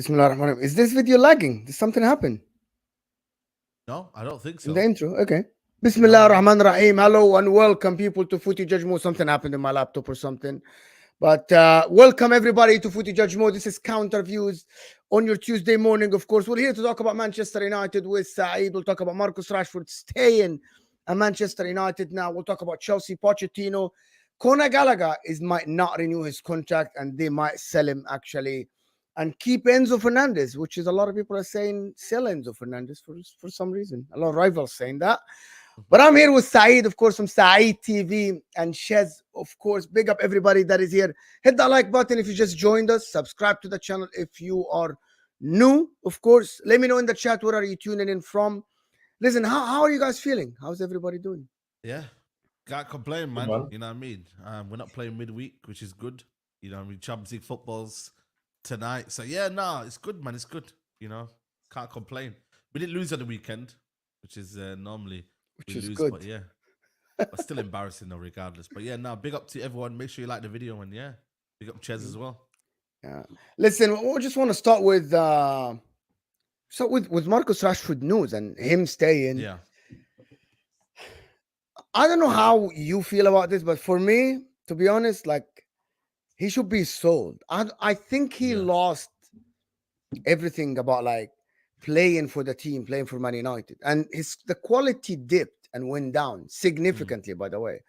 Bismillah ar-Rahman ar-Rahim. Is this video lagging? Did something happen No, I don't think in the so. intro? Okay. Bismillah ar-Rahman ar-Rahim. Hello and welcome people to Footy Judge Mode. Something happened in my laptop or something. But welcome everybody to Footy Judge Mode. This is Counter Views on your Tuesday morning. Of course, we're here to talk about Manchester United with Saeed. We'll talk about Marcus Rashford staying at Manchester United now. We'll talk about Chelsea, Pochettino. Conor Gallagher might not renew his contract and they might sell him actually and keep Enzo Fernandez, which is a lot of people are saying sell Enzo Fernandez for some reason. A lot of rivals saying that. But I'm here with Saeed, of course, from Saeed TV and Shez, of course. Big up everybody that is here. Hit that like button if you just joined us. Subscribe to the channel if you are new, of course. Let me know in the chat where are you tuning in from. Listen, how are you guys feeling? How's everybody doing? Yeah, can't complain, man. man. You know what I mean? We're not playing midweek, which is good. You know what I mean? Champions League football's tonight. So, yeah, no, it's good, man. It's good. You know, can't complain. We didn't lose on the weekend, which is normally... Which is lose, good. But yeah, but still embarrassing though, regardless. But yeah, now big up to everyone. Make sure you like the video and yeah, big up Chez as well. Yeah. Listen, we just want to start with Marcus Rashford news and him staying. Yeah. I don't know how you feel about this, but for me, to be honest, like he should be sold. I think he lost everything about like playing for the team, playing for Man United, and the quality dipped and went down significantly. By the way,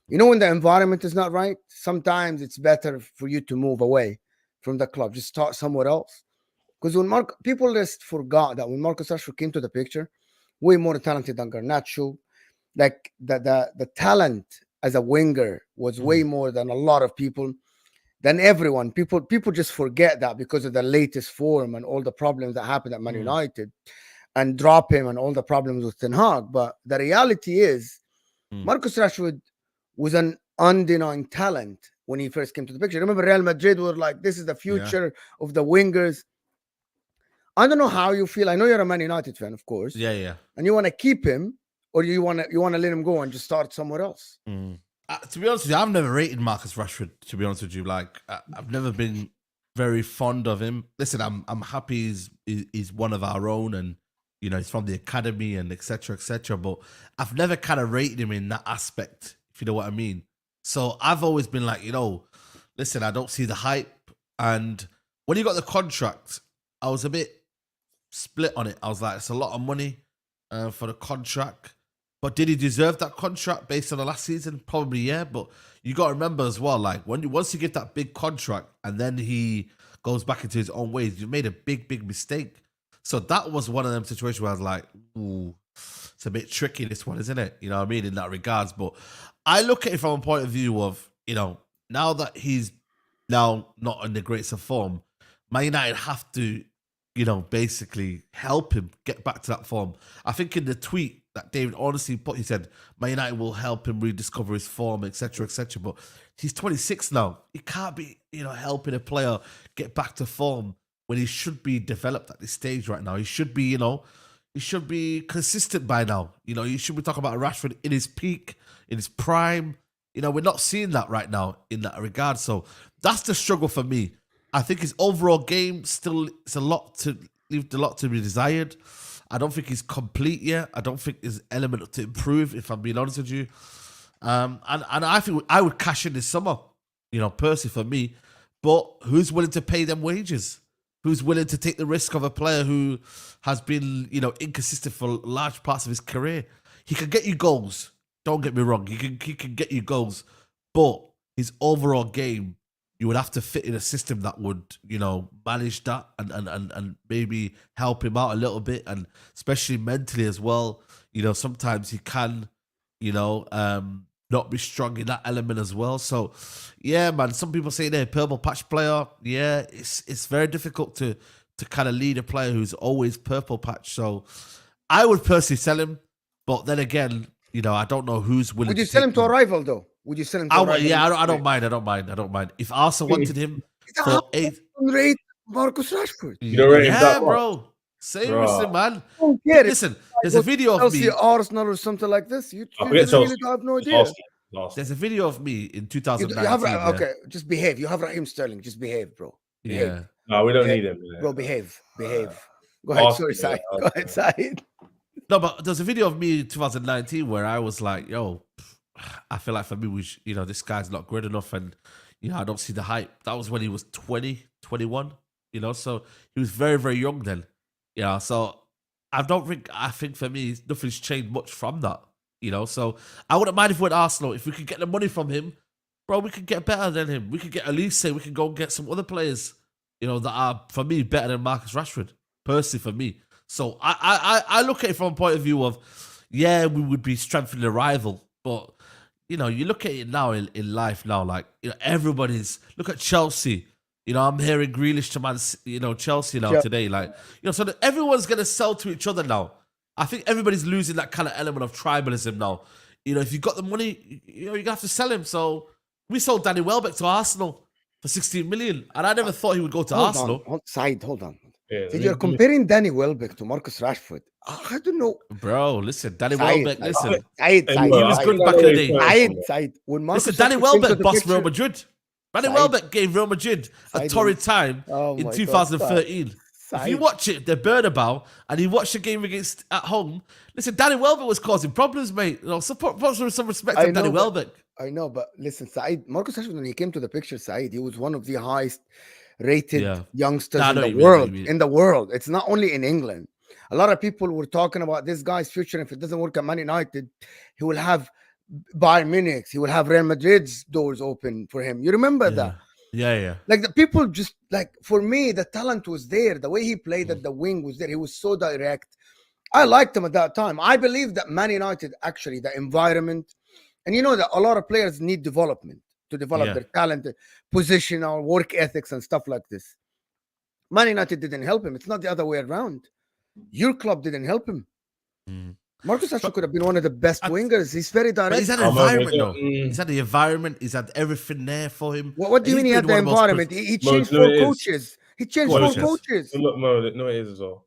you know when the environment is not right, sometimes it's better for you to move away from the club, just start somewhere else. Because when people just forgot that when Marcus Rashford came to the picture, way more talented than Garnacho. Like the talent as a winger was way more than a lot of people. Than everyone. People just forget that because of the latest form and all the problems that happened at Man United and drop him and all the problems with Ten Hag. But the reality is Marcus Rashford was an undenying talent when he first came to the picture. Remember Real Madrid were like, this is the future of the wingers. I don't know how you feel. I know you're a Man United fan, of course. Yeah. And you want to keep him or you want to let him go and just start somewhere else. To be honest with you, I've never rated Marcus Rashford. To be honest with you, like I've never been very fond of him. Listen, I'm happy he's one of our own, and you know he's from the academy and etc. But I've never kind of rated him in that aspect, if you know what I mean. So I've always been like, listen, I don't see the hype. And when he got the contract, I was a bit split on it. I was like, it's a lot of money for the contract. But did he deserve that contract based on the last season? Probably, yeah. But you got to remember as well, like once you get that big contract and then he goes back into his own ways, you made a big mistake. So that was one of them situations where I was like, ooh, it's a bit tricky, this one, isn't it? You know what I mean? In that regards. But I look at it from a point of view of, now that he's now not in the greatest of form, Man United have to, basically help him get back to that form. I think in the tweet that David honestly put, he said, Man United will help him rediscover his form, etc. But he's 26 now. He can't be, helping a player get back to form when he should be developed at this stage right now. He should be, he should be consistent by now. You should be talking about Rashford in his peak, in his prime. We're not seeing that right now in that regard. So that's the struggle for me. I think his overall game still leaves a lot to be desired. I don't think he's complete yet. I don't think there's an element to improve, if I'm being honest with you. And I think I would cash in this summer, personally for me. But who's willing to pay them wages? Who's willing to take the risk of a player who has been, inconsistent for large parts of his career? He can get you goals. Don't get me wrong. He can get you goals. But his overall game, you would have to fit in a system that would, manage that and maybe help him out a little bit, and especially mentally as well. Sometimes he can, not be strong in that element as well. So, yeah, man, some people say they're a purple patch player. Yeah, it's very difficult to kind of lead a player who's always purple patch. So I would personally sell him, but then again, I don't know who's willing. Would you sell him to a rival though? Would you sell him to a rival? Yeah, I don't mind. If Arsenal wanted him for 8... rate Marcus Rashford. You don't rate him that much? Bro. Seriously, man. Listen, there's a video of me. Arsenal or something like this. You really have no idea. There's a video of me in 2019. Okay, just behave. You have Raheem Sterling. Just behave, bro. Behave. Yeah. No, we don't behave. need him. Bro, behave. Go ahead, sorry, Saeed. Go ahead, Saeed. No, but there's a video of me in 2019 where I was like, yo, I feel like for me, this guy's not good enough. And, I don't see the hype. That was when he was 20, 21, so he was very, very young then. So I think for me, nothing's changed much from that, So I wouldn't mind if we went Arsenal. If we could get the money from him, bro, we could get better than him. We could get Elise, we could go and get some other players, that are, for me, better than Marcus Rashford, personally for me. So I look at it from a point of view of, we would be strengthening the rival. But, you look at it now in life now, like, everybody's, look at Chelsea. I'm hearing Grealish to Chelsea now today. Like, so everyone's going to sell to each other now. I think everybody's losing that kind of element of tribalism now. If you got the money, you're going to have to sell him. So we sold Danny Welbeck to Arsenal for 16 million. And I never thought he would go to Arsenal. Hold on. Yeah, So you're comparing Danny Welbeck to Marcus Rashford. I don't know. Bro, listen, Danny Welbeck, listen. Saeed, he was good back in the day. Saeed. Listen, Danny Welbeck bossed Real Madrid. Danny Welbeck gave Real Madrid a torrid time in 2013. If you watch it, the Bernabeu, and you watch the game at home, listen, Danny Welbeck was causing problems, mate. Suppose with some respect to Danny Welbeck. I know, but listen, Saeed, Marcus Rashford, when he came to the picture, Saeed, he was one of the highest rated youngsters in the world. It's not only in England. A lot of people were talking about this guy's future. If it doesn't work at Man United, he will have Bayern Munich. He will have Real Madrid's doors open for him. You remember that? Yeah. Like the people just like, for me, the talent was there. The way he played at the wing was there. He was so direct. I liked him at that time. I believe that Man United, actually, the environment, and that a lot of players need development to develop their talent, positional, work ethics, and stuff like this. Man United didn't help him. It's not the other way around. Your club didn't help him. Marcus Rashford could have been one of the best wingers. He's very direct. But he's had the environment, though. He's had the environment. He's had everything there for him. What do you mean he had the environment? He changed four coaches. He changed four coaches. Look, Mo, no, it is as well.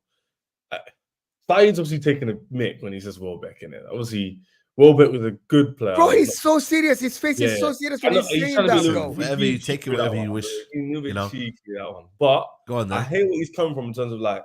Saeed's obviously taking a mick when he says Welbeck in it. Obviously, Welbeck was a good player. Bro, he's so serious. His face is so serious when he's saying that, bro. Whatever you take it, whatever you wish. He's a little bit cheeky, that one. But go on, I hate where he's coming from in terms of, like,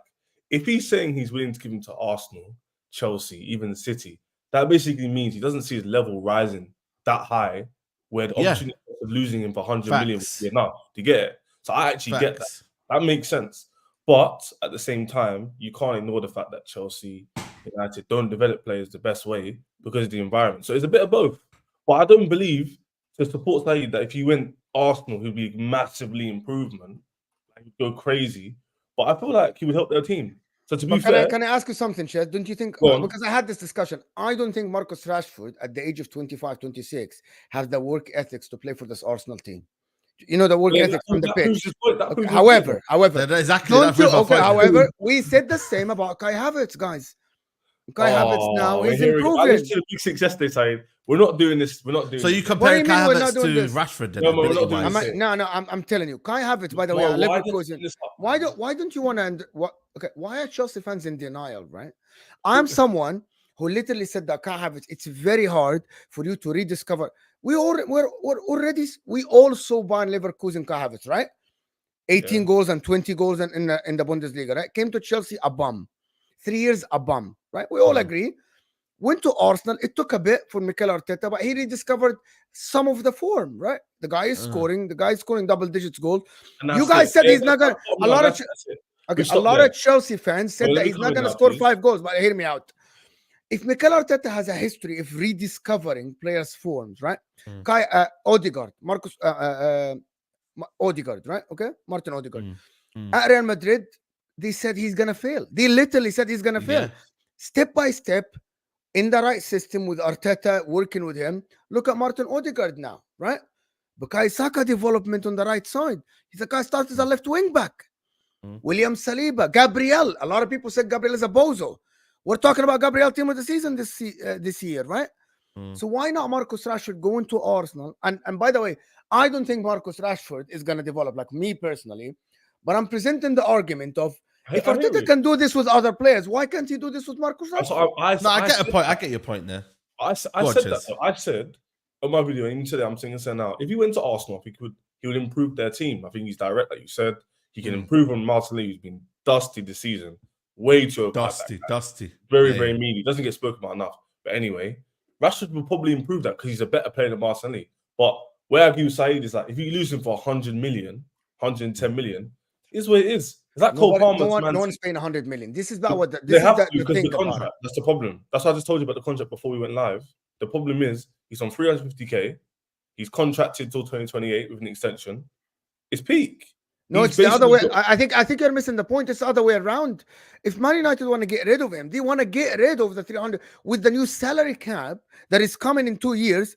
if he's saying he's willing to give him to Arsenal, Chelsea, even City, that basically means he doesn't see his level rising that high where the opportunity of losing him for 100 million would be enough. Do you get it? So I actually get that. That makes sense. But at the same time, you can't ignore the fact that Chelsea, United don't develop players the best way because of the environment. So it's a bit of both. But I don't believe, to support Saeed, that if he went Arsenal, he'd be massively improvement. Like, he'd go crazy. But I feel like he would help their team. So to be fair, can I ask you something, Shed? Don't you think, because I had this discussion, I don't think Marcus Rashford at the age of 25, 26 has the work ethics to play for this Arsenal team. The work ethics from the pitch. However, however, we said the same about Kai Havertz, guys. Kai Havertz now is improving. I listened to the Big Six yesterday, Saeed. We're not doing this. We're not doing. So you compare Kai Havertz to Rashford? No, we're not doing this. No. I'm telling you, Kai Havertz. By the way, why don't you want to? Okay, why are Chelsea fans in denial? Right? I'm someone who literally said that Kai Havertz. It's very hard for you to rediscover. We all saw Bayern Leverkusen Kai Havertz, right? 18 goals and 20 goals in the Bundesliga, right? Came to Chelsea, a bum. 3 years, a bum, right? We all agree. Went to Arsenal. It took a bit for Mikel Arteta, but he rediscovered some of the form, right? The guy is scoring. The guy is scoring double digits goals. You guys said he's not going to... A lot of Chelsea fans said that he's not going to score 5 goals, but hear me out. If Mikel Arteta has a history of rediscovering players' forms, right? Odegaard, Marcus... Odegaard, right? Okay? Martin Odegaard. At Real Madrid, they said he's going to fail. They literally said he's going to fail. Step by step, in the right system with Arteta, working with him. Look at Martin Odegaard now, right? Bukayo Saka development on the right side. He's a guy started as a left wing back. William Saliba, Gabriel. A lot of people said Gabriel is a bozo. We're talking about Gabriel team of the season this year, right? So why not Marcus Rashford going to Arsenal? And by the way, I don't think Marcus Rashford is going to develop, like me personally, but I'm presenting the argument of if Arteta can do this with other players, why can't he do this with Marcus Rashford? I get a point. I get your point there. I said that. I said on my video, and today I'm saying now, if he went to Arsenal, he would improve their team. I think he's direct, like you said. He can improve on Martinelli, who's been dusty this season. Way too dusty. Very mean. He doesn't get spoken about enough. But anyway, Rashford will probably improve that because he's a better player than Martinelli. But where I agree with Saeed is like, if you lose him for 100 million, 110 million, is what it is. It's like Cole Palmer. No one's paying 100 million. This is about what this they is have the, to, the because thing the contract. That's the problem. That's why I just told you about the contract before we went live. The problem is he's on 350k. He's contracted till 2028 with an extension. It's peak. No, He's it's the other way. basically I think you're missing the point. It's the other way around. If Man United want to get rid of him, they want to get rid of the 300 with the new salary cap that is coming in 2 years.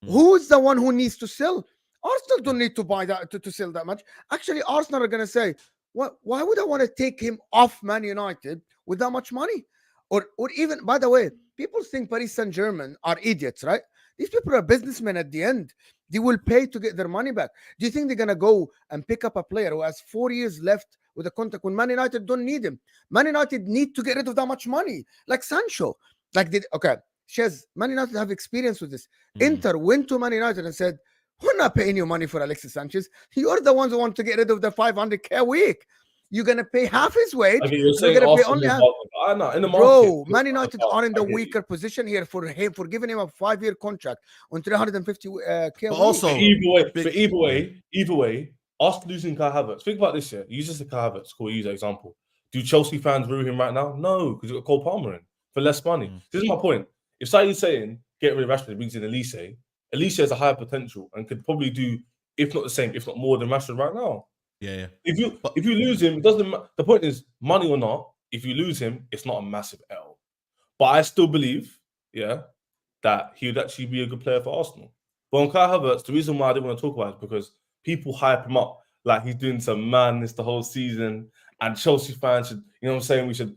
Who's the one who needs to sell? Arsenal don't need to buy that to sell that much. Actually, Arsenal are going to say, "What? Why would I want to take him off Man United with that much money?" Or even, by the way, people think Paris Saint-Germain are idiots, right? These people are businessmen at the end. They will pay to get their money back. Do you think they're going to go and pick up a player who has 4 years left with a contract when Man United don't need him? Man United need to get rid of that much money. Like Sancho. Shez, Man United have experience with this. Inter went to Man United and said, we're not paying you money for Alexis Sanchez. You're the ones who want to get rid of the 500k a week. You're going to pay half his wage. Okay, you're going to pay only half. I know, in the market. Bro, Man United are in the weaker position here for giving him a 5-year contract on 350k. But also, either way, us losing Kai Havertz. Think about this here. Use this as Kai Havertz. Cool, use that example. Do Chelsea fans rue him right now? No, because you got Cole Palmer in for less money. This is my point. If Saeed's saying get rid of Rashford, brings in Elise has a higher potential and could probably do, if not the same, if not more than Rashford right now. Yeah. If you lose him, it doesn't. The point is, money or not, if you lose him, it's not a massive L. But I still believe, that he would actually be a good player for Arsenal. But on Kai Havertz, the reason why I didn't want to talk about it is because people hype him up like he's doing some madness the whole season, and Chelsea fans should, we should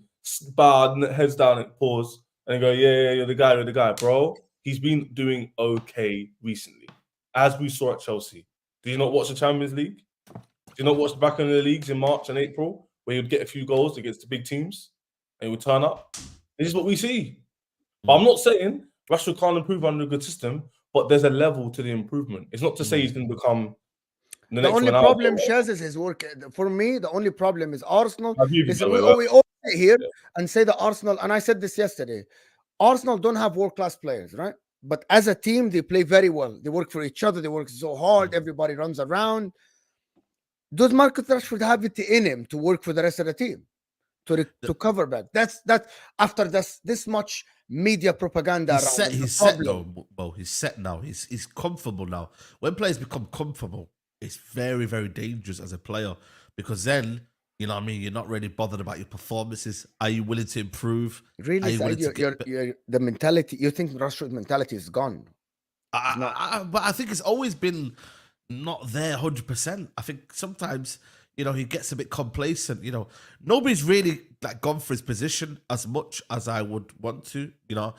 bow heads down and pause and go, yeah, you're the guy, bro. He's been doing okay recently, as we saw at Chelsea. Did you not watch the Champions League? Did you not watch the back end of the leagues in March and April, where he would get a few goals against the big teams and he would turn up? This is what we see. But I'm not saying Rashford can't improve under a good system, but there's a level to the improvement. It's not to say he's going to become the next one. The only problem, Shaz, is his work. For me, the only problem is Arsenal. Listen, we all sit here and say that Arsenal, and I said this yesterday, Arsenal don't have world-class players, right? But as a team, they play very well. They work for each other. They work so hard. Everybody runs around. Does Marcus Rashford have it in him to work for the rest of the team? To cover back? That's after this much media propaganda. He's set though, Bo. He's set now. He's comfortable now. When players become comfortable, it's very, very dangerous as a player, because then, you're not really bothered about your performances. Are you willing to improve? Really, the mentality. You think Rashford's mentality is gone? But I think it's always been not there 100%. I think sometimes, he gets a bit complacent. Nobody's really gone for his position as much as I would want to. To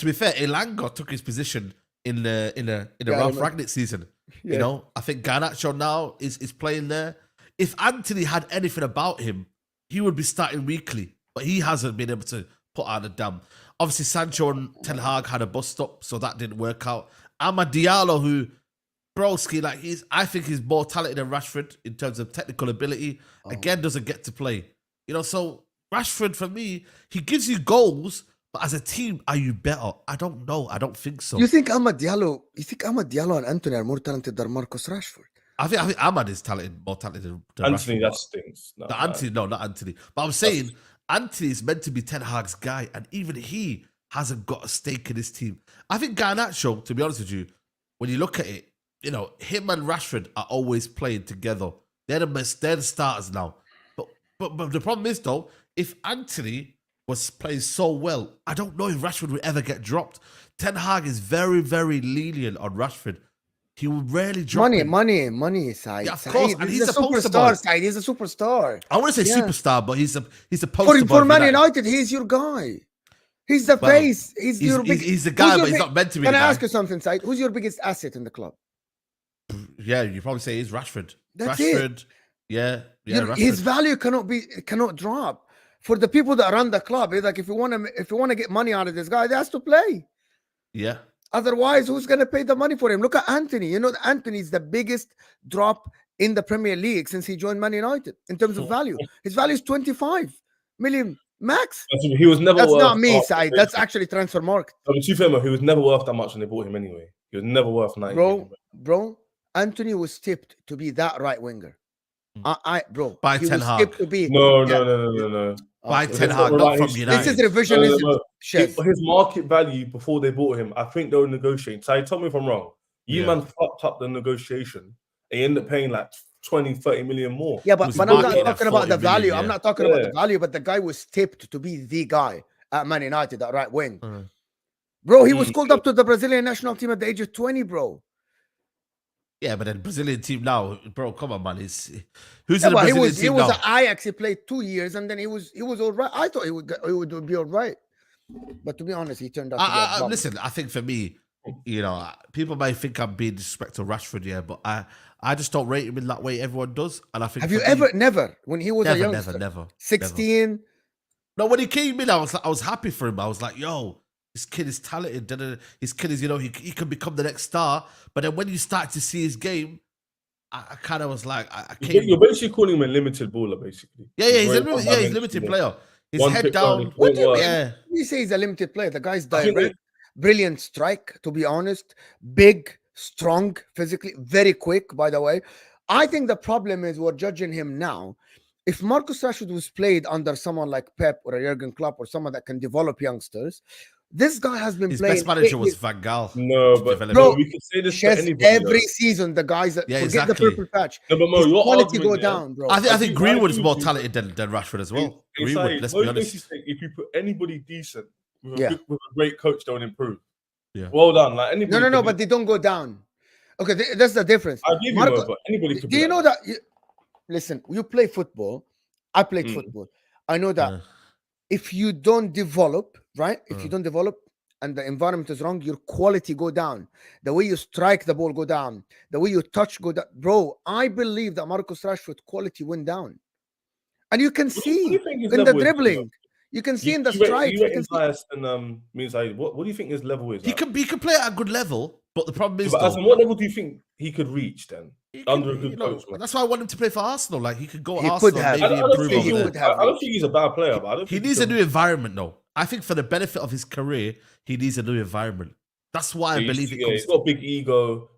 be fair, Elanga took his position in the Ralph Rangnick season. Yeah. I think Garnacho now is playing there. If Anthony had anything about him, he would be starting weekly, but he hasn't been able to put out a damn. Obviously, Sancho and Ten Hag had a bust up, so that didn't work out. Amad Diallo, who, broski, I think he's more talented than Rashford in terms of technical ability. Again, doesn't get to play. So Rashford, for me, he gives you goals, but as a team, are you better? I don't know. I don't think so. You think Amad Diallo and Anthony are more talented than Marcus Rashford? I think Amad is more talented than Anthony. Rashford. That stinks. Anthony, no, not Anthony. But I'm saying Anthony is meant to be Ten Hag's guy, and even he hasn't got a stake in this team. I think Garnacho, to be honest with you, when you look at it, him and Rashford are always playing together. They're the starters now. But the problem is, though, if Anthony was playing so well, I don't know if Rashford would ever get dropped. Ten Hag is very, very lenient on Rashford. He will rarely drop money, Saeed. Yeah, of course. And he's a superstar, Saeed. He's a superstar. I want to say superstar, but he's a poster boy. For Man United, he's your guy. He's the face. He's the guy, but he's not meant to be. Can I ask you something, Saeed? Who's your biggest asset in the club? Yeah, you probably say he's Rashford. That's Rashford. Yeah. Rashford. His value cannot drop. For the people that run the club, it's like if you want to get money out of this guy, he has to play. Yeah. Otherwise, who's going to pay the money for him? Look at Anthony. Anthony is the biggest drop in the Premier League since he joined Man United in terms of value. His value is 25 million max. He was never That's worth. not me, Saeed. That's actually transfer market. To be fair, he was never worth that much when they bought him anyway. He was never worth 90 million. Bro, Anthony was tipped to be that right winger. Bro, By he Ten was Hag. tipped to be. No. By Okay. Ten Hag, not from United. This is revisionism. His market value before they bought him, I think they were negotiating. So tell me if I'm wrong. Man fucked up the negotiation. They ended up paying like 20, 30 million more. Yeah, but I'm not talking about the value. Million, I'm not talking about the value, but the guy was tipped to be the guy at Man United, that right wing. Bro, he was called up to the Brazilian national team at the age of 20, bro. Yeah, but then Brazilian team now, bro, come on, man. Who's in the Brazilian team now? He was at Ajax. He played 2 years, and then he was all right. I thought he would be all right. But to be honest, he turned out to be a bum. Listen, I think for me, people might think I'm being disrespectful to Rashford, yeah, but I just don't rate him in that way everyone does. And I think Have you ever never when he was a youngster? Never. 16. No, when he came in, I was happy for him. I was like, yo, this kid is talented. His kid is, he can become the next star. But then when you start to see his game, I kind of was like, You're basically calling him a limited baller, basically. Yeah, he's a limited player. His head down. What do you mean? You say he's a limited player. The guy's direct, brilliant strike, to be honest. Big, strong, physically, very quick, by the way. I think the problem is we're judging him now. If Marcus Rashford was played under someone like Pep or a Jurgen Klopp or someone that can develop youngsters, this guy has been playing. His best manager was Van Gaal. No, but bro, we can say this to anybody. Every season, the guys that forget the purple patch. No, but Mo, your quality go down, bro. I think Greenwood is more talented than Rashford as well. Greenwood, let's be honest. If you put anybody decent with a great coach, they'll improve. Yeah. Well done. Like anybody. No, but they don't go down. Okay, that's the difference. I give you Mo, but anybody could. Do you know that? Listen, you play football. I played football. I know that if you don't develop, right? If you don't develop and the environment is wrong, your quality go down. The way you strike the ball go down. The way you touch go down. Bro, I believe that Marcus Rashford quality went down. And you can see in the dribbling. You can see in the strike. What do you think his level is? He can play at a good level, but the problem is, what level do you think he could reach then? Under a good coach, that's why I want him to play for Arsenal. Like he could go at Arsenal, maybe improve over there. I don't think he's a bad player, but he needs a new environment, though. I think for the benefit of his career, he needs a new environment. That's why I believe it comes. He's got a big ego.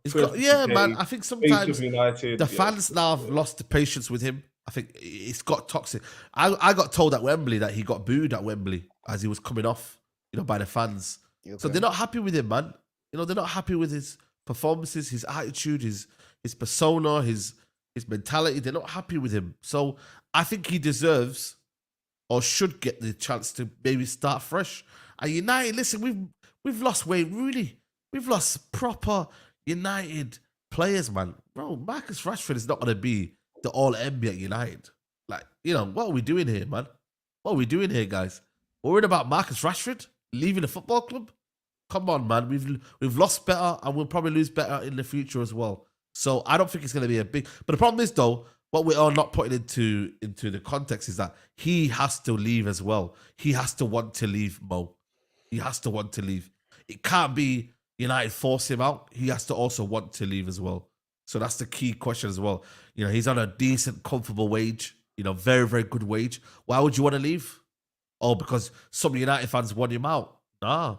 Man. I think sometimes the fans now have lost the patience with him. I think it's got toxic. I got told at Wembley that he got booed at Wembley as he was coming off, by the fans. Okay. So they're not happy with him, man. They're not happy with his performances, his attitude, his persona, his mentality. They're not happy with him. So I think he deserves or should get the chance to maybe start fresh. And United, listen, we've lost weight, really. We've lost proper United players, man. Bro, Marcus Rashford is not going to be the all-NBA at United. Like, what are we doing here, man? What are we doing here, guys? We're worried about Marcus Rashford leaving the football club? Come on, man. We've lost better and we'll probably lose better in the future as well. So I don't think it's going to be a big... But the problem is, though, what we are not putting into the context is that he has to leave as well. He has to want to leave, Mo. He has to want to leave. It can't be United force him out. He has to also want to leave as well. So that's the key question as well. He's on a decent, comfortable wage. Very, very good wage. Why would you want to leave? Oh, because some United fans want him out. Nah.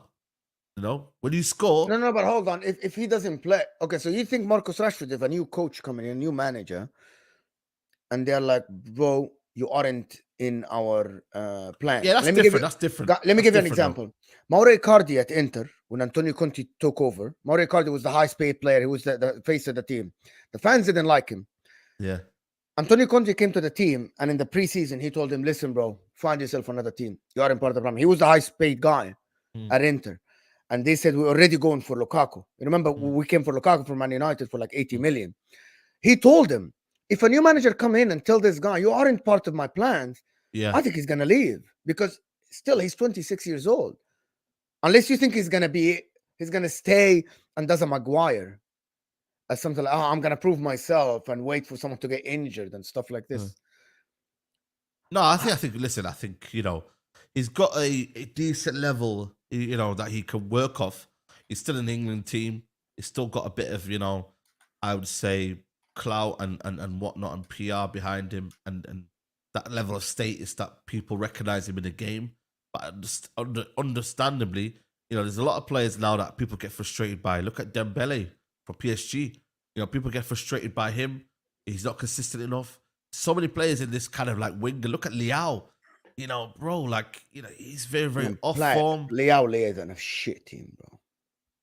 When you score... No, but hold on. If he doesn't play... Okay, so you think Marcus Rashford, if a new coach coming in, a new manager, and they're like, bro, you aren't in our plan. Yeah, that's different. That's different. Let me give you an example. Mauro Icardi at Inter, when Antonio Conte took over, Mauro Icardi was the highest paid player. He was the face of the team. The fans didn't like him. Yeah. Antonio Conte came to the team, and in the preseason, he told him, listen, bro, find yourself another team. You aren't part of the problem. He was the highest paid guy at Inter. And they said, we're already going for Lukaku. You remember, we came for Lukaku from Man United for like 80 million. He told him, if a new manager come in and tell this guy, you aren't part of my plans, I think he's going to leave. Because still, he's 26 years old. Unless you think he's going to stay and does a Maguire. As something like, I'm going to prove myself and wait for someone to get injured and stuff like this. No, I think, he's got a decent level, that he can work off. He's still in the England team. He's still got a bit of, I would say, clout and whatnot and PR behind him and that level of status that people recognize him in the game. But understandably, there's a lot of players now that people get frustrated by. Look at Dembele from PSG. People get frustrated by him. He's not consistent enough. So many players in this kind of like winger. Look at Liao. Bro, he's very, very off form. Liao is on a shit team, bro.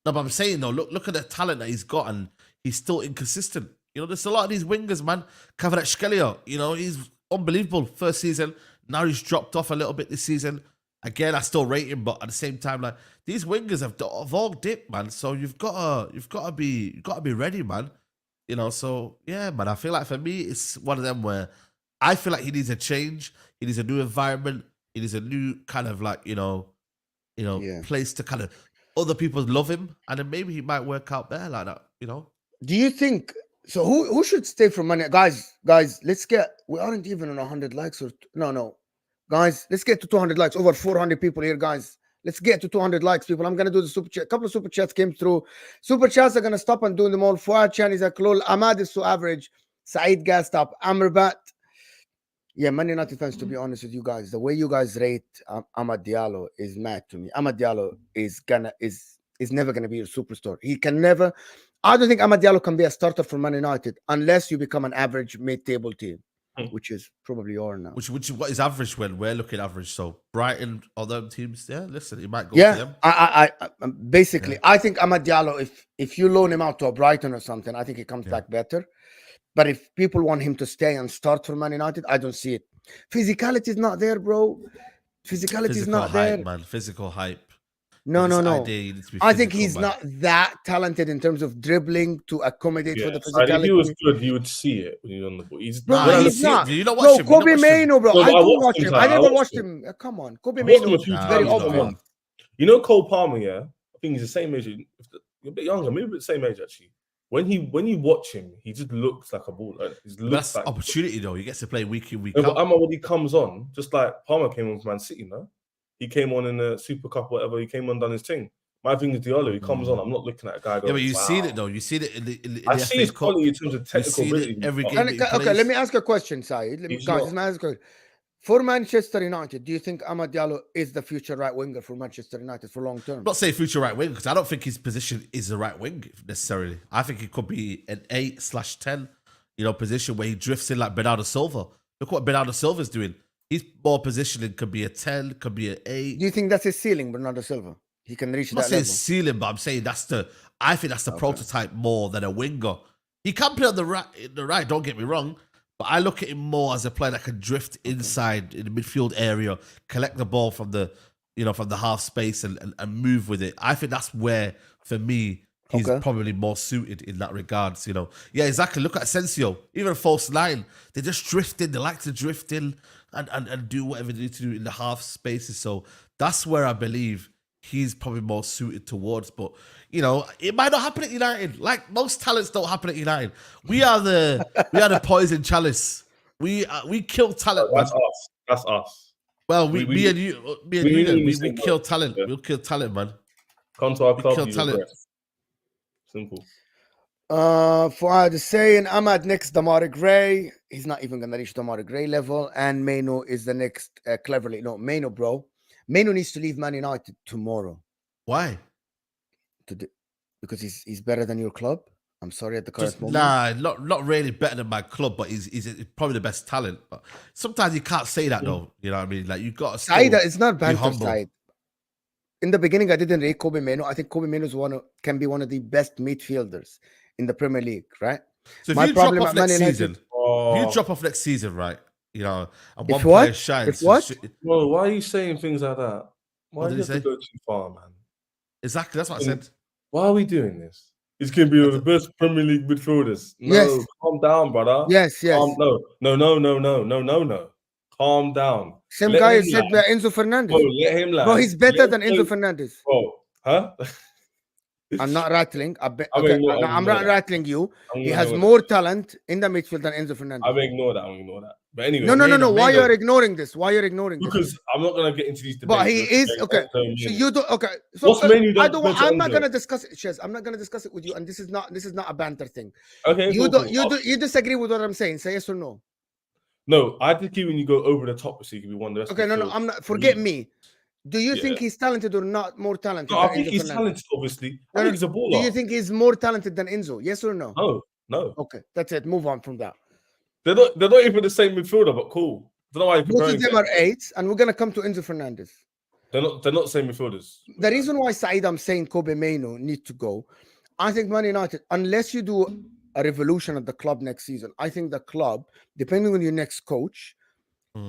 No, but I'm saying though, look at the talent that he's got, and he's still inconsistent. There's a lot of these wingers, man. Kvaratskhelia, he's unbelievable first season. Now he's dropped off a little bit this season. Again, I still rate him, but at the same time, like these wingers have all dipped, man. So you've got to be ready, man. So yeah, man. I feel like for me, it's one of them where I feel like he needs a change. He needs a new environment. He needs a new kind of like place to kind of other people love him, and then maybe he might work out there like that. Do you think so? Who should stay for money, guys? Let's get. We aren't even on 100 likes or no. Guys, let's get to 200 likes. Over 400 people here, guys. Let's get to 200 likes, people. I'm gonna do the super chat. A couple of super chats came through. Super chats are gonna stop and doing them all. Fuad Chan is a clone. Ahmad is so average. Saeed gassed up. Amrabat. Yeah, Man United fans, to be honest with you guys, the way you guys rate Amad Diallo is mad to me. Amad Diallo is never gonna be a superstar. He can never. I don't think Amad Diallo can be a starter for Man United unless you become an average mid-table team, which is probably you are now. Which is what is average when we're looking average. So Brighton, other teams, listen, he might go to them. I basically, I think Amad Diallo, if you loan him out to a Brighton or something, I think he comes back better. But if people want him to stay and start for Man United, I don't see it. Physicality is not there, bro. Physicality is not hype, there, man. Physical hype. No. I think he's not that talented in terms of dribbling to accommodate for the physicality. If he was good, you would see it when he's on the ball. He's not. Do you not watch him? Kobe Mainoo, bro. No, I do watch him. I never watched him. Come on. Kobe Mainoo is very old. Cole Palmer, I think he's the same age. A bit younger, maybe the same age actually. When you watch him, he just looks like a baller. That's like opportunity though. He gets to play week in, week out. But when he comes on, just like Palmer came on for Man City, no? He came on in the Super Cup, whatever. He came on, done his thing. My thing is Diallo. He comes on. I'm not looking at a guy going. Yeah, but you've seen it though. You see it in the I see his quality in terms of technical ability. Every game. Okay, let me ask a question, Saeed. Let me ask a question. For Manchester United, do you think Amad Diallo is the future right winger for Manchester United for long term? I'm not saying future right wing because I don't think his position is the right wing necessarily. I think it could be an 8/10, position where he drifts in like Bernardo Silva. Look what Bernardo Silva's doing. He's more positioning, could be a 10, could be an 8. Do you think that's his ceiling, Bernardo Silva? He can reach that level? I'm not saying ceiling, but I'm saying I think that's the prototype more than a winger. He can play on the right, don't get me wrong, but I look at him more as a player that can drift inside in the midfield area, collect the ball from the half space and move with it. I think that's where, for me, he's probably more suited in that regards, Yeah, exactly. Look at Asensio, even a false 9. They just drift in. They like to drift in and do whatever they need to do in the half spaces. So that's where I believe he's probably more suited towards. But, it might not happen at United. Like most talents don't happen at United. We are the poison chalice. We kill talent. That's us. Well, me and you, we kill talent. Yeah. We'll kill talent, man. Come to our club. Kill talent. Simple. Fuad is saying Ahmad next Damari Gray. He's not even gonna reach Damari Gray level, and Mainoo is the next. Cleverly, no, Mainoo, bro. Mainoo needs to leave Man United tomorrow. Why? Because he's better than your club. I'm sorry at the current moment. Nah, not really better than my club, but he's probably the best talent. But sometimes you can't say that though. You know what I mean? Like you got to. Saeed, it's not banter, Saeed. In the beginning, I didn't rate Kobe Mainoo. I think Kobe Mainoo can be one of the best midfielders in the Premier League, right? So if you drop off next season, if you drop off next season, right? And one player shines. Well, why are you saying things like that? Why do you have to go too far, man? Exactly, that's what I said. Why are we doing this? He's going to be one of the best Premier League midfielders. No, yes. Calm down, brother. Yes. No. Calm down. Same guy said Enzo Fernandez. Bro, let him land. Bro, he's better than Enzo Fernandez. Bro, huh? I'm not rattling. I'm Okay, ignore, I'm not rattling you. I'm He gonna has ignore more talent in the midfield than Enzo that. Fernandez. I'm ignore that. I'm ignore that. But anyway, No. Why Mainoo. you're ignoring this? Why you're ignoring this? because I'm not gonna get into these But debates. he is okay. So you don't okay. So What's Mainoo I done don't. compared to I'm not Enzo? gonna discuss it, Shez. I'm not gonna discuss it with you. And this is not a banter thing. Okay, You cool. you disagree with what I'm saying? Say yes or no. No, I think when you go over the top, so you can be one of the rest Okay, of the no. field. I'm not. Forget me. Do you Yeah. think he's talented or not? More talented No, than I think Enzo he's Fernandez? talented. Obviously, I No, think no. he's a Do baller. you think he's more talented than Enzo? Yes or no? No. Okay, that's it. Move on from that. They're not even the same midfielder, but cool. Don't know why you're Both comparing of them them. are eights, and we're gonna come to Enzo Fernandez. They're not the same midfielders. The reason why Saeed, I'm saying Kobe Mainoo need to go, I think Man United, unless you do a revolution at the club next season, I think the club, depending on your next coach,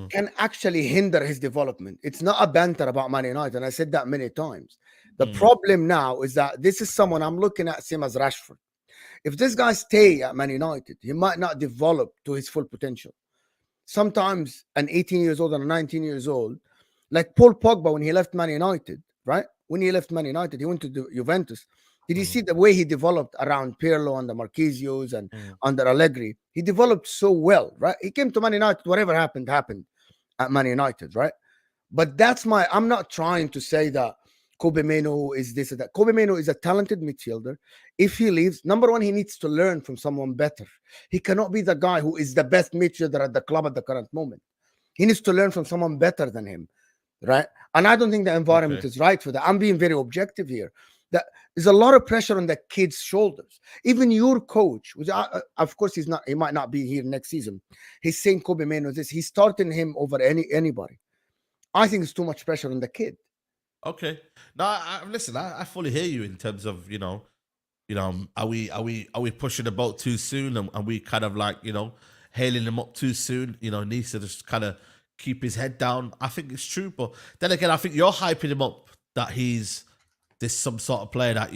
can actually hinder his development. It's not a banter about Man United, and I said that many times. The problem now is that this is someone I'm looking at, same as Rashford. If this guy stay at Man United, he might not develop to his full potential. Sometimes an 18 years old and a 19 years old, like Paul Pogba when he left Man United, right? When he left Man United, he went to Juventus. Did you see the way he developed around Pirlo and the Marquisios and under Allegri? He developed so well, right? He came to Man United, whatever happened at Man United, right? But I'm not trying to say that Kobe Mainoo is this or that. Kobe Mainoo is a talented midfielder. If he leaves, number one, he needs to learn from someone better. He cannot be the guy who is the best midfielder at the club at the current moment. He needs to learn from someone better than him, right? And I don't think the environment is right for that. I'm being very objective here. There's a lot of pressure on the kid's shoulders. Even your coach, which of course he might not be here next season. He's saying Kobe Mainoo this. He's starting him over anybody. I think it's too much pressure on the kid. Okay. No, listen. I fully hear you in terms of are we pushing the boat too soon, and we kind of like hailing him up too soon? Needs to just kind of keep his head down. I think it's true, but then again, I think you're hyping him up that he's some sort of player that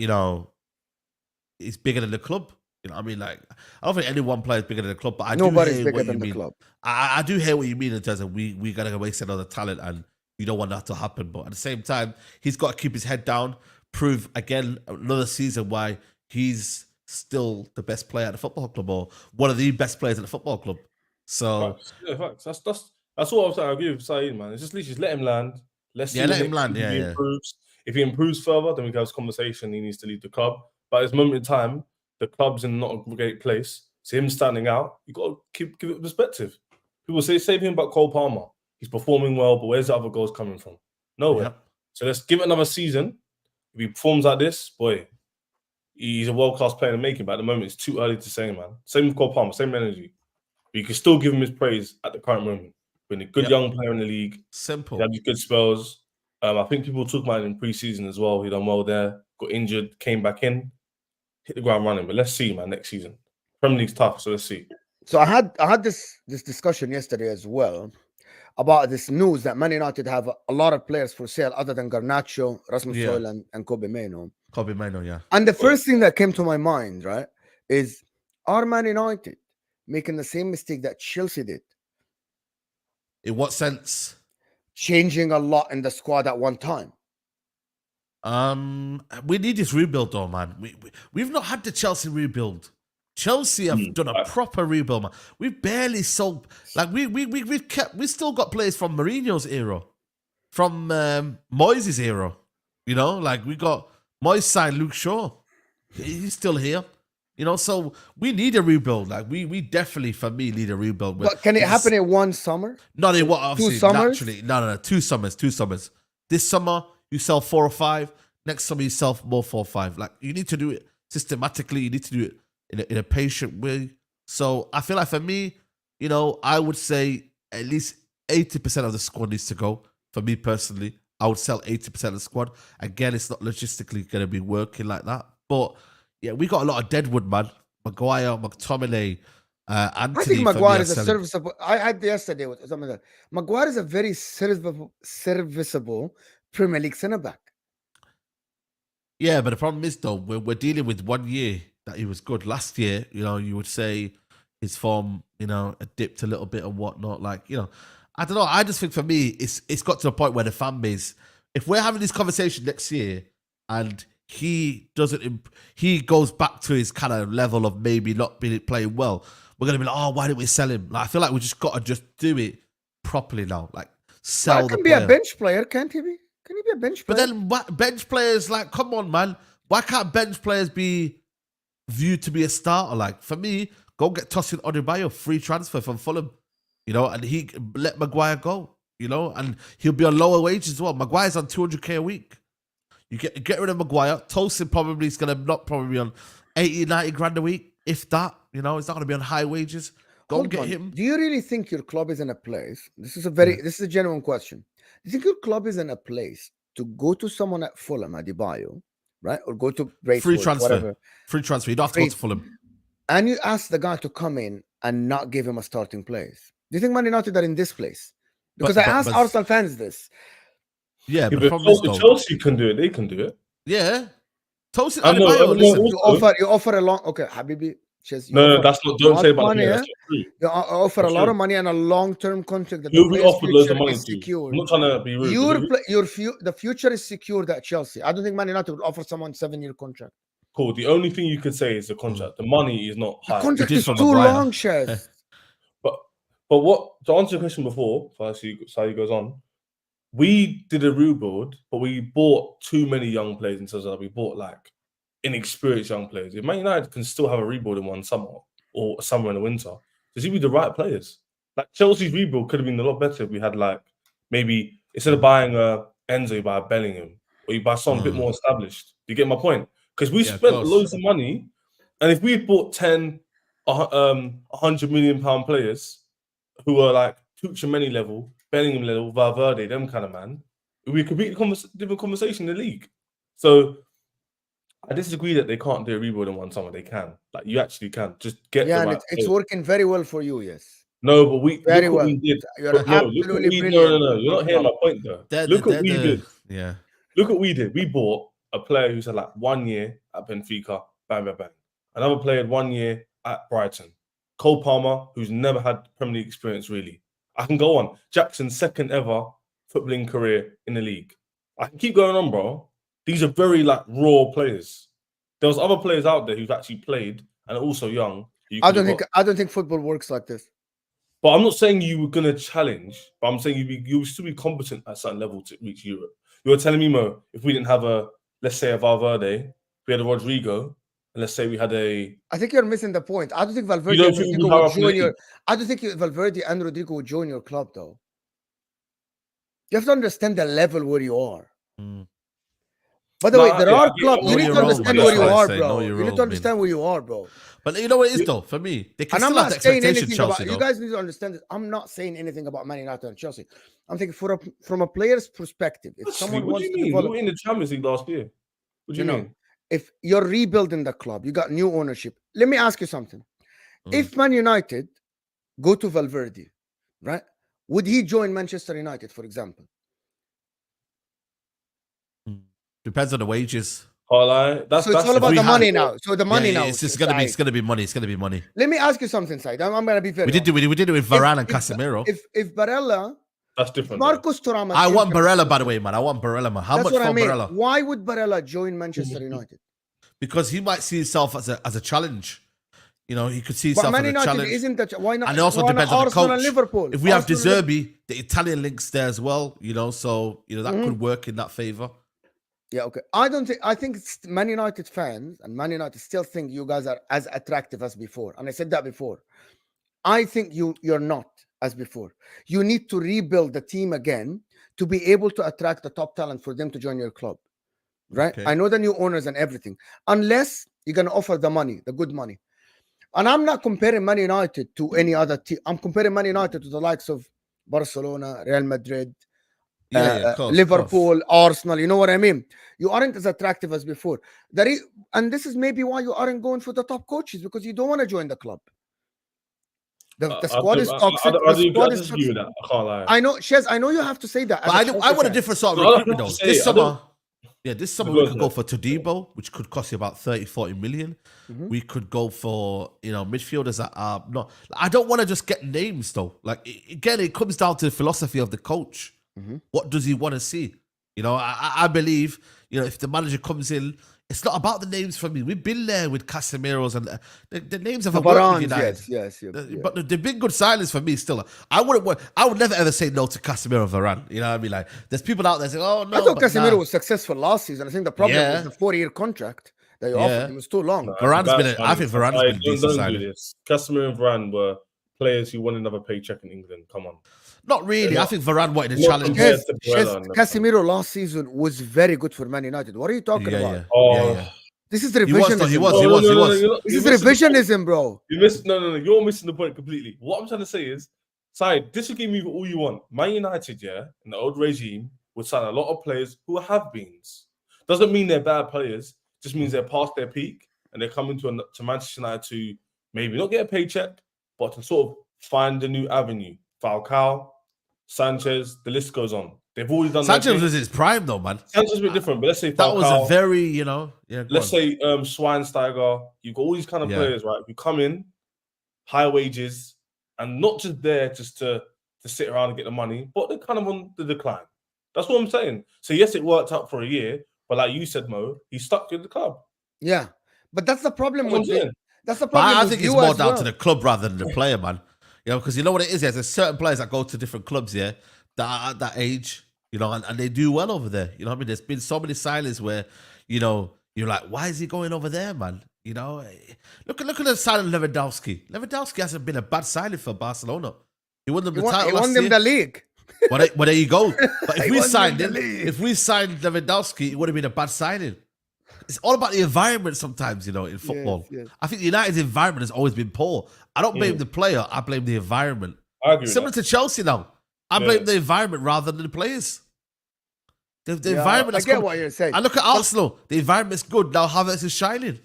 is bigger than the club. I mean, like, I don't think any one player is bigger than the club, but Nobody's bigger than the club. I do hear what you mean in terms of we gotta go waste another talent, and you don't want that to happen. But at the same time, he's got to keep his head down, prove again another season why he's still the best player at the football club, or one of the best players at the football club. So facts. That's what I'm saying. I agree with Saeed, man. It's just literally let him land. Let's see. Let him land. If he improves. If he improves further, then we can have this conversation. He needs to leave the club. But at this moment in time, the club's in not a great place. So him standing out, you got to give it perspective. People say same thing about Cole Palmer. He's performing well, but where's the other goals coming from? Nowhere. Yep. So let's give it another season. If he performs like this, boy, he's a world-class player in the making. But at the moment, it's too early to say, man. Same with Cole Palmer, same energy. But you can still give him his praise at the current moment. Been a good young player in the league. Simple. He had good spells. I think people talk about it in pre-season as well. He done well there. Got injured, came back in, hit the ground running. But let's see, man. Next season, Premier League's tough, so let's see. So I had this discussion yesterday as well about this news that Man United have a lot of players for sale other than Garnacho, Rasmus Højlund, and Kobe Mainoo. Kobe Mainoo, yeah. And the first thing that came to my mind, right, is are Man United making the same mistake that Chelsea did? In what sense? Changing a lot in the squad at one time. We need this rebuild though, man. We've not had the Chelsea rebuild. Chelsea have done a proper rebuild, man. We've barely sold. Like we still got players from Mourinho's era, from Moyes' era. Like we got Moyes signed Luke Shaw. He's still here. So we need a rebuild. Like we definitely, for me, need a rebuild. But can it happen in one summer? No, they what? Obviously, 2 summers? naturally, no. 2 summers. 2 summers. This summer you sell 4 or 5. Next summer you sell more 4 or 5. Like you need to do it systematically. You need to do it in a patient way. So I feel like for me, I would say at least 80% of the squad needs to go. For me personally, I would sell 80% of the squad. Again, it's not logistically going to be working like that. But yeah, we got a lot of deadwood, man. Maguire, McTominay, Anthony. I think Maguire is a serviceable. I had yesterday with something like that. Maguire is a very serviceable Premier League centre back. Yeah, but the problem is though, we're dealing with 1 year that he was good. Last year, you would say his form, dipped a little bit and whatnot. Like, I don't know. I just think for me, it's got to a point where the fan base, if we're having this conversation next year and he doesn't. He goes back to his kind of level of maybe not being playing well. We're gonna be like, oh, why didn't we sell him? Like, I feel like we just gotta just do it properly now. Like sell Well, the can be player. a bench player, can't he be? Can he be a bench player? But then bench players, like, come on, man. Why can't bench players be viewed to be a starter? Like, for me, go get Tosin Adebayo, free transfer from Fulham, and he let Maguire go, and he'll be on lower wages as well. Maguire's on 200k a week. You get rid of Maguire. Tosin probably is going to not probably be on 80, 90 grand a week, if that. It's not going to be on high wages. Go Hold get on. him. Do you really think your club is in a place? This is a genuine question. Do you think your club is in a place to go to someone at Fulham, Adebayo, right? Or go to Rate Free Rashford, transfer. whatever, Free transfer. You don't have to go to Fulham. and you ask the guy to come in and not give him a starting place? Do you think Man United are in this place? Because I asked Arsenal fans this. Yeah, but Chelsea can do it. They can do it. Yeah. Tosin Adebayo, listen. You offer a long... Okay, Habibi. No, that's not... Don't say about money, that. That's not true. You offer a lot of money and a long-term contract that You'll be offered loads of money is secured. I'm not trying to be rude. The future is secured at Chelsea. I don't think Man United would offer someone 7-year contract. Cool. The only thing you could say is the contract. The money is not high. The contract is too long, Shez. But what, to answer your question before Saeed goes on, we did a rebuild, but we bought too many young players in terms of we bought like inexperienced young players. If Man United can still have a rebuild in one summer or summer in the winter, does he be the right players? Like Chelsea's rebuild could have been a lot better if we had like maybe instead of buying Enzo, you buy Bellingham or you buy someone a bit more established. Do you get my point? Because we spent loads of money, and if we had bought 10, £100 million players who are like Tuchel level, Bellingham level, Valverde, them kind of man, we could be a different conversation in the league. So I disagree that they can't do a rebuild in one summer. They can. Like you actually can. Just get the right it's working very well for you, yes. No, but we very look well. what we did. You're absolutely brilliant. No. You're not hearing my point though. Look what we did. Yeah. Look what we did. We bought a player who's had like 1 year at Benfica, bang, bang, bang. Another player had 1 year at Brighton. Cole Palmer, who's never had Premier League experience really. I can go on. Jackson's second ever footballing career in the league. I can keep going on, bro. These are very like raw players. There was other players out there who've actually played and are also young. I don't think football works like this. But I'm not saying you were gonna challenge, but I'm saying you would still be competent at a certain level to reach Europe. You're telling me, Mo, if we didn't have let's say a Valverde, we had a Rodrigo, and let's say we had a... I think you're missing the point. I don't think Valverde and Rodrigo would join your club, though. You have to understand the level where you are. By the way, there are clubs. You need to understand where you are, bro. You need to understand where you are, bro. But you know what it is, though, for me? They can still have the expectation, Chelsea, you guys need to understand this. I'm not saying anything about Man United and Chelsea. I'm thinking from a player's perspective. If someone what do you mean? We were in the Champions League last year. What do you mean? If you're rebuilding the club, you got new ownership. Let me ask you something. If Man United go to Valverde, right? Would he join Manchester United, for example? Depends on the wages. That's all about the money now. So the money now. It's gonna be money. It's gonna be money. Let me ask you something, Saeed. I'm gonna be very. We did it with Varane and Casemiro. If Barella, that's different. Marcus Thuram. I want Barella, by the way, man. I want Barella, man. How much for Barella? Why would Barella join Manchester United? Because he might see himself as a challenge. He could see himself as a challenge. Isn't that why not? And it also depends on the coach. And Liverpool. If we have De Zerbi, the Italian links there as well. So that could work in that favor. Yeah, okay. I think Man United fans and Man United still think you guys are as attractive as before. And I said that before. I think you're not as before. You need to rebuild the team again to be able to attract the top talent for them to join your club. Right? Okay. I know the new owners and everything. Unless you're going to offer the money, the good money. And I'm not comparing Man United to any other team. I'm comparing Man United to the likes of Barcelona, Real Madrid, Liverpool, Arsenal, you know what I mean? You aren't as attractive as before. And this is maybe why you aren't going for the top coaches, because you don't want to join the club. The squad is toxic. I can't lie. I know, Shez, I know you have to say that. I want a different sort of recruitment though. This summer we could go for Todibo, which could cost you about 30-40 million. We could go for midfielders that are not. I don't want to just get names though. Like again, it comes down to the philosophy of the coach. What does he want to see? I believe, if the manager comes in, it's not about the names for me. We've been there with Casemiro's and the names have The worked with Varans, United. yes. But the big good signings for me still. I would never ever say no to Casemiro Varane. You know what I mean? Like there's people out there saying, oh no. I thought but Casemiro nah. was successful last season. I think the problem was the 4-year contract that you offered him. It was too long. Varane's I think Varane's been a decent signing. Do this. Casemiro and Varane were players who won another paycheck in England. Come on. Not really. I think Varane wanted to challenge. Casemiro last season was very good for Man United. What are you talking about? Yeah. This is revisionism. He was. This is revisionism, bro. You missed. No. You're missing the point completely. What I'm trying to say is, Saeed, disagree with me all you want. Man United, in the old regime, would sign a lot of players who have beens. Doesn't mean they're bad players. Just means they're past their peak and they're coming to Manchester United to maybe not get a paycheck, but to sort of find a new avenue. Falcao, Sanchez, the list goes on. They've already done that. Sanchez was his prime though, man. Sanchez was a bit different, but let's say Falcao, that was a very, let's say Schweinsteiger. You've got all these kind of players, right? Who come in, high wages, and not just there just to sit around and get the money, but they're kind of on the decline. That's what I'm saying. So yes, it worked out for a year, but like you said, Mo, he stuck with the club. Yeah, but that's the problem with it. That's the problem. But I think it's more down to the club rather than the player, man. Because you know what it is. There's certain players that go to different clubs, that are at that age, and they do well over there. You know what I mean? There's been so many signings where, you're like, why is he going over there, man? Look at the signing of Lewandowski. Lewandowski hasn't been a bad signing for Barcelona. He won them the title. He won them the league. Well, there you go. But if we signed Lewandowski, it would have been a bad signing. It's all about the environment sometimes, in football. Yes. I think United's environment has always been poor. I don't blame the player. I blame the environment. I agree Similar to Chelsea now. I blame the environment rather than the players. The environment. I get what you're saying. I look at Arsenal. The environment's good. Now Havertz is shining.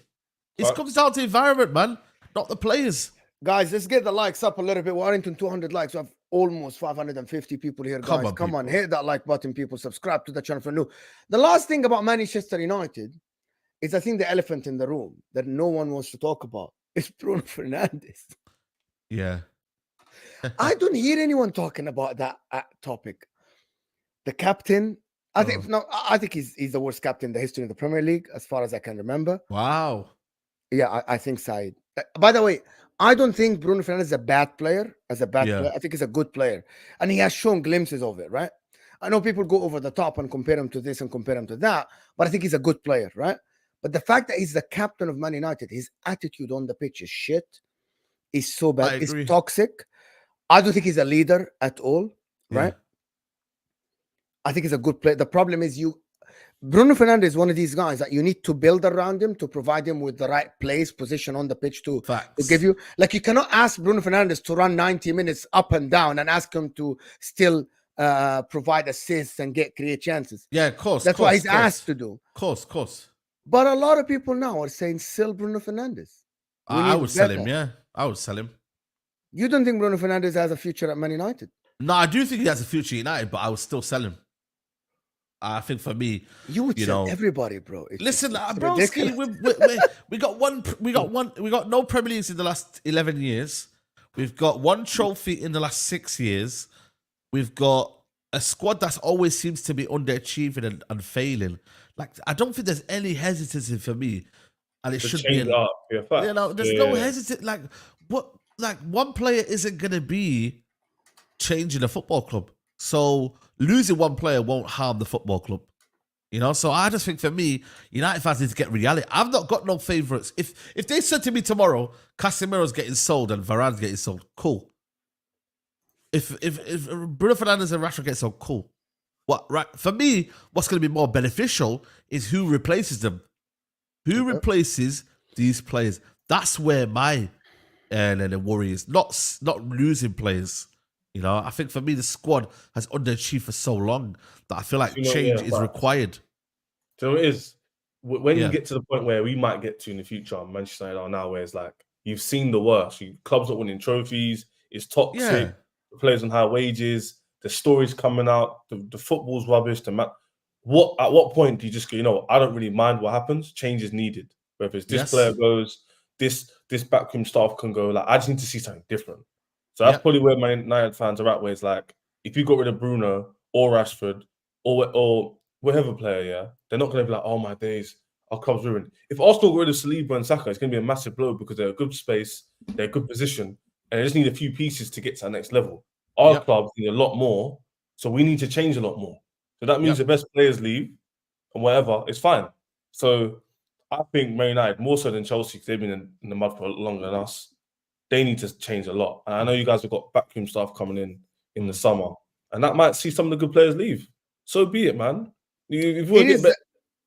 It comes down to the environment, man, not the players. Guys, let's get the likes up a little bit. We're into 200 likes. We have almost 550 people here, guys. Come on, hit that like button, people. Subscribe to the channel for new. The last thing about Manchester United is, I think, the elephant in the room that no one wants to talk about is Bruno Fernandes. Yeah. I don't hear anyone talking about that topic. The captain, I think he's the worst captain in the history of the Premier League, as far as I can remember. Wow. Yeah, I think Saeed. By the way, I don't think Bruno Fernandes is a bad player. Player, I think he's a good player, and he has shown glimpses of it. Right? I know people go over the top and compare him to this and compare him to that, but I think he's a good player, right? But the fact that he's the captain of Man United, his attitude on the pitch is shit. He's so bad. He's toxic. I don't think he's a leader at all, right? I think he's a good player. The problem is Bruno Fernandes is one of these guys that you need to build around him to provide him with the right place, position on the pitch to give you. Like, you cannot ask Bruno Fernandes to run 90 minutes up and down and ask him to still provide assists and create chances. Yeah, of course. That's what he's asked to do. Of course. But a lot of people now are saying sell Bruno Fernandes. I would sell him, yeah. I would sell him. You don't think Bruno Fernandes has a future at Man United? No, I do think he has a future at United, but I would still sell him. I think for me, you would sell everybody, bro. Listen, bro, we got no Premier Leagues in the last 11 years. We've got one trophy in the last 6 years. We've got a squad that always seems to be underachieving and failing. Like, I don't think there's any hesitancy for me, and it should be. There's no hesitancy. Like, what? Like, one player isn't gonna be changing a football club. So losing one player won't harm the football club. So I just think for me, United fans need to get reality. I've not got no favourites. If they said to me tomorrow, Casemiro's getting sold and Varane's getting sold, cool. If Bruno Fernandes and Rashford get sold, cool. For me, what's going to be more beneficial is who replaces them. Who replaces these players? That's where my worry is. Not losing players. I think for me, the squad has underachieved for so long that I feel like change is required. Do you know what it is? When you get to the point where we might get to in the future, Manchester United are now, where it's like, you've seen the worst. Clubs not winning trophies. It's toxic. The players on high wages. The stories coming out. The football's rubbish. At what point do you just go, I don't really mind what happens. Change is needed. Whether it's this player goes, this backroom staff can go. Like, I just need to see something different. So that's probably where Man United fans are at, where it's like, if you got rid of Bruno or Rashford or whatever player, they're not going to be like, oh my days, our club's ruined. If Arsenal get rid of Saliba and Saka, it's going to be a massive blow because they're a good space, they're a good position, and they just need a few pieces to get to that next level. Our clubs need a lot more, so we need to change a lot more. So that means the best players leave and whatever, it's fine. So I think Man United, more so than Chelsea, because they've been in the mud for longer than us, they need to change a lot. And I know you guys have got backroom staff coming in the summer, and that might see some of the good players leave. So be it, man. If you want to get better,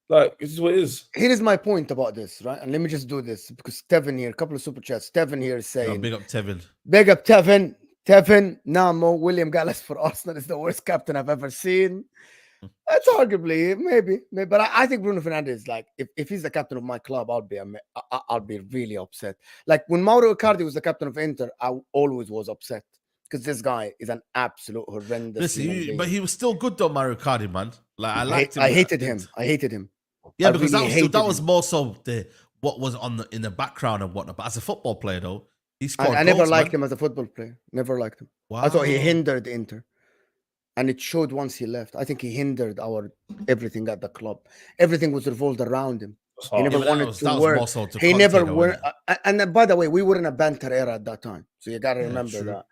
like, this is what it is. Here is my point about this, right? And let me just do this because Tevin here, a couple of super chats. Tevin here is saying, big up Tevin. Big up Tevin. Tevin, Namo, William Gallas for Arsenal is the worst captain I've ever seen. That's arguably, maybe. But I think Bruno Fernandes, like, if he's the captain of my club, I'll be really upset. Like, when Mauro Icardi was the captain of Inter, I always was upset because this guy is an absolute horrendous. Listen, but he was still good though, Mauro Icardi, man. Like, I liked him. I hated him. Yeah, because that was more so what was in the background and whatnot. But as a football player, though, he scored. I never liked him as a football player. Never liked him. Wow. I thought he hindered Inter. And it showed once he left. I think he hindered everything at the club. Everything was revolved around him. He never wanted to work. He never worked. And then, by the way, we were in a banter era at that time. So you got to remember that.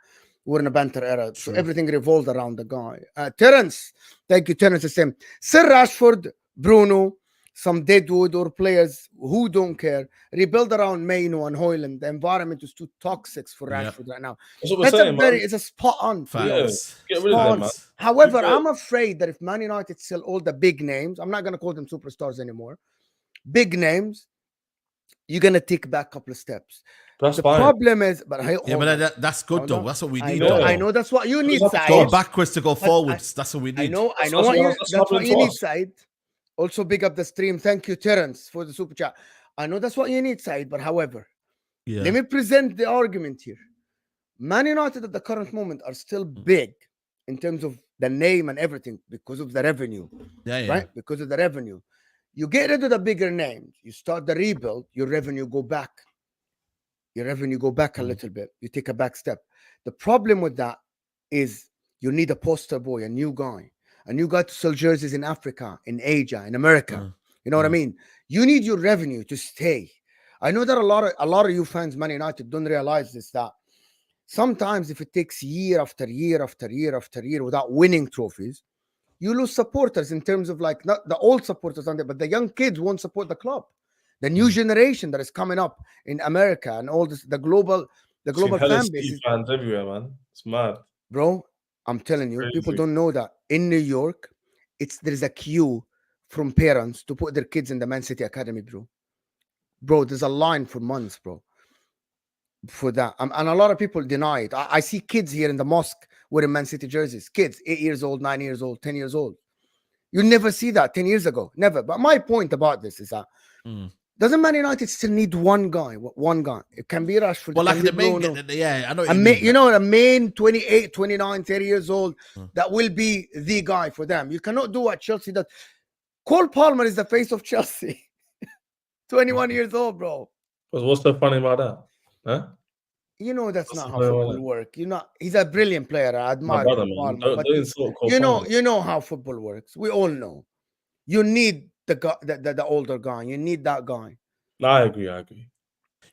We were in a banter era. So everything revolved around the guy. Terence, thank you, Terence. The same. Sir Rashford, Bruno, some deadwood or players who don't care. Rebuild around Mainoo and Højlund. The environment is too toxic for Rashford right now. It's a spot on. Get rid of them, man. However, I'm afraid that if Man United sell all the big names, I'm not going to call them superstars anymore. Big names, you're going to take back a couple of steps. That's the fine. Problem is, that's good though. That's what we need. I know that's what you need. Go backwards to go forwards. That's what we need. That's what you need, Saeed. Also, big up the stream. Thank you, Terence, for the super chat. I know that's what you need, Saeed, but however, let me present the argument here. Man United at the current moment are still big in terms of the name and everything because of the revenue. Right? Because of the revenue. You get rid of the bigger names, you start the rebuild, your revenue go back. A little bit. You take a back step. The problem with that is you need a poster boy, a new guy to sell jerseys in Africa, in Asia, in America. You know what I mean? You need your revenue to stay. I know that a lot of you fans, Man United, don't realize this, that sometimes if it takes year after year after year after year without winning trophies, you lose supporters in terms of, like, not the old supporters on there, but the young kids won't support the club. The new generation that is coming up in America and all this, the global fan base. Fans everywhere, man. It's mad, bro. I'm telling you, people don't know that in New York, there's a queue from parents to put their kids in the Man City Academy, bro. There's a line for months, bro, for that. And a lot of people deny it. I see kids here in the mosque wearing Man City jerseys. Kids, 8 years old, 9 years old, 10 years old. You never see that 10 years ago, never. But my point about this is that doesn't Man United still need one guy? It can be Rashford. Well, like the main, I know. A main 28, 29, 30 years old that will be the guy for them. You cannot do what Chelsea does. Cole Palmer is the face of Chelsea. 21 years old, bro. What's so funny about that? Huh? You know that's not how football works. He's a brilliant player. I admire him. You know how football works. We all know. You need the older guy. You need that guy. I agree.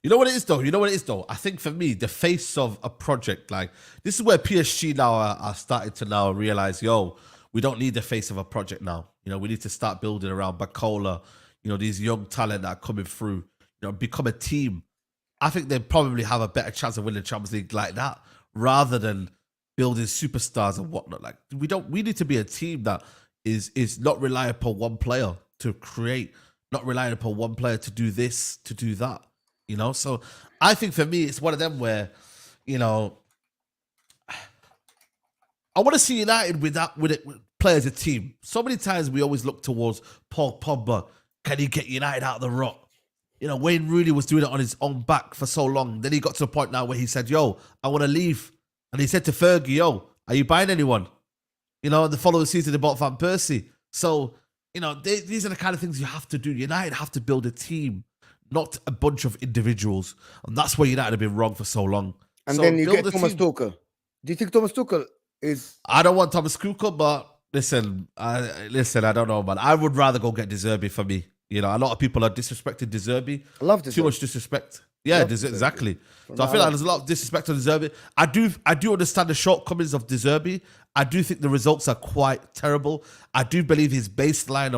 You know what it is though? I think for me, the face of a project, like, this is where PSG now are starting to now realize, we don't need the face of a project now. We need to start building around Bacola, these young talent that are coming through, become a team. I think they probably have a better chance of winning the Champions League like that rather than building superstars and whatnot. Like, we need to be a team that is not relying upon one player to create, not relying upon one player to do this, to do that, So I think for me, it's one of them where, I want to see United with play as a team. So many times we always look towards Paul Pogba. Can he get United out of the rut? Wayne Rooney was doing it on his own back for so long. Then he got to the point now where he said, I want to leave. And he said to Fergie, are you buying anyone? The following season they bought Van Persie. So, these are the kind of things you have to do. United have to build a team, not a bunch of individuals. And that's where United have been wrong for so long. And then you get Thomas Tuchel. Do you think Thomas Tuchel is... I don't want Thomas Tuchel, but listen, I don't know, man. I would rather go get De Zerbi for me. You know, a lot of people are disrespecting De Zerbi. I love De Too Zerbi. much disrespect. Yeah, Love De Zerbi. exactly. For So I me, feel I like love there's a lot of disrespect on De Zerbi. I do understand the shortcomings of De Zerbi. I do think the results are quite terrible. I do believe his baseline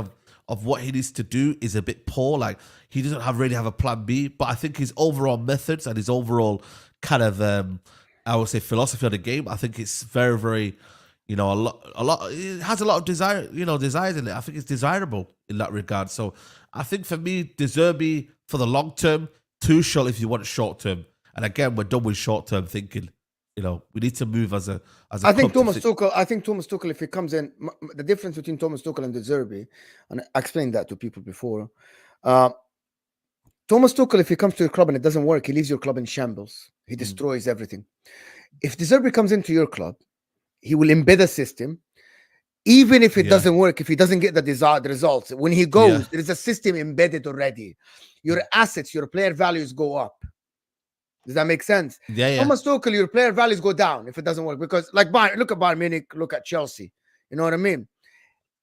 of what he needs to do is a bit poor. Like he doesn't really have a plan B. But I think his overall methods and his overall kind of I would say philosophy of the game, I think it's very, very, you know, a lot. It has a lot of desires in it. I think it's desirable in that regard. So I think for me, De Zerbi for the long term, Tuchel if you want short term. And again, we're done with short term thinking. You know, we need to move as a. I think Thomas Tuchel, if he comes in, the difference between Thomas Tuchel and De Zerbi, and I explained that to people before. Thomas Tuchel, if he comes to your club and it doesn't work, he leaves your club in shambles. He destroys everything. If De Zerbi comes into your club, he will embed a system. Even if it doesn't work, if he doesn't get the desired results, when he goes, there is a system embedded already. Your assets, your player values go up. Does that make sense? Yeah. Thomas Tuchel, your player values go down if it doesn't work. Because, like, look at Bayern Munich, look at Chelsea. You know what I mean?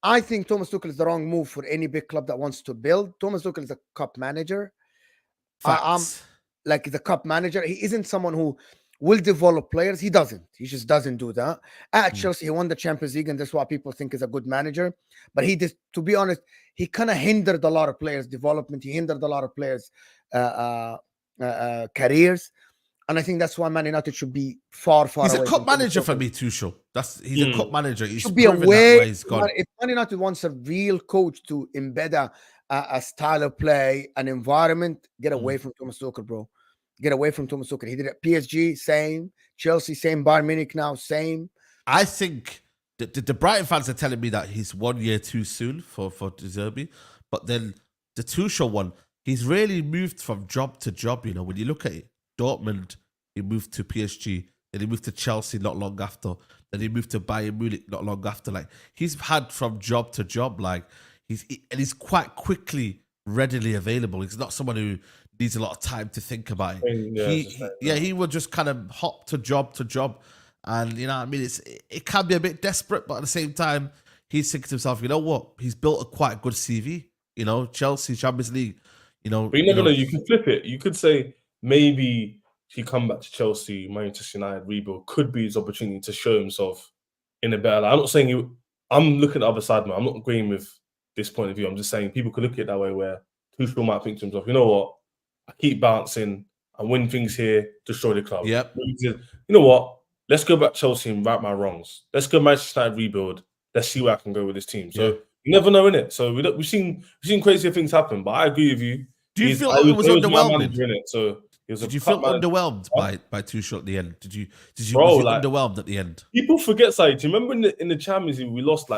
I think Thomas Tuchel is the wrong move for any big club that wants to build. Thomas Tuchel is a cup manager. I'm like the cup manager. He isn't someone who will develop players. He doesn't. He just doesn't do that. At Chelsea, he won the Champions League, and that's why people think is a good manager. But he did, to be honest, he kind of hindered a lot of players' development. He hindered a lot of players' careers. And I think that's why Man United should be far away. He's a cup manager for me, Tuchel. He's a cup manager. He should be away. If Man United wants a real coach to embed a style of play, an environment, get away from Thomas Tuchel, bro. Get away from Thomas Tuchel. He did it at PSG, same. Chelsea, same. Bayern Munich now, same. I think the Brighton fans are telling me that he's 1 year too soon for De Zerbi. But then the Tuchel one, he's really moved from job to job. You know, when you look at it, Dortmund, he moved to PSG. Then he moved to Chelsea not long after. Then he moved to Bayern Munich not long after. Like, he's had from job to job. Like, he's quite quickly, readily available. He's not someone who needs a lot of time to think about it. He would just kind of hop to job. And, you know what I mean? It can be a bit desperate, but at the same time, he's thinking to himself, you know what? He's built a quite good CV. You know, Chelsea, Champions League, you know. But you never know. You can flip it. You could say maybe he come back to Chelsea, Manchester United rebuild could be his opportunity to show himself in a better light. I'm not saying I'm looking at the other side, man. I'm not agreeing with this point of view. I'm just saying people could look at it that way where Tuchel might think to himself, you know what? I keep bouncing. I win things here, destroy the club. Yep. You know what? Let's go back to Chelsea and right my wrongs. Let's go Manchester United rebuild. Let's see where I can go with this team. So you never know, innit? So we've seen crazier things happen, but I agree with you. Do you feel it was underwhelming? Did you feel underwhelmed by Tuchel at the end? Was you underwhelmed at the end? People forget, Saeed. Do you remember in the Champions League we lost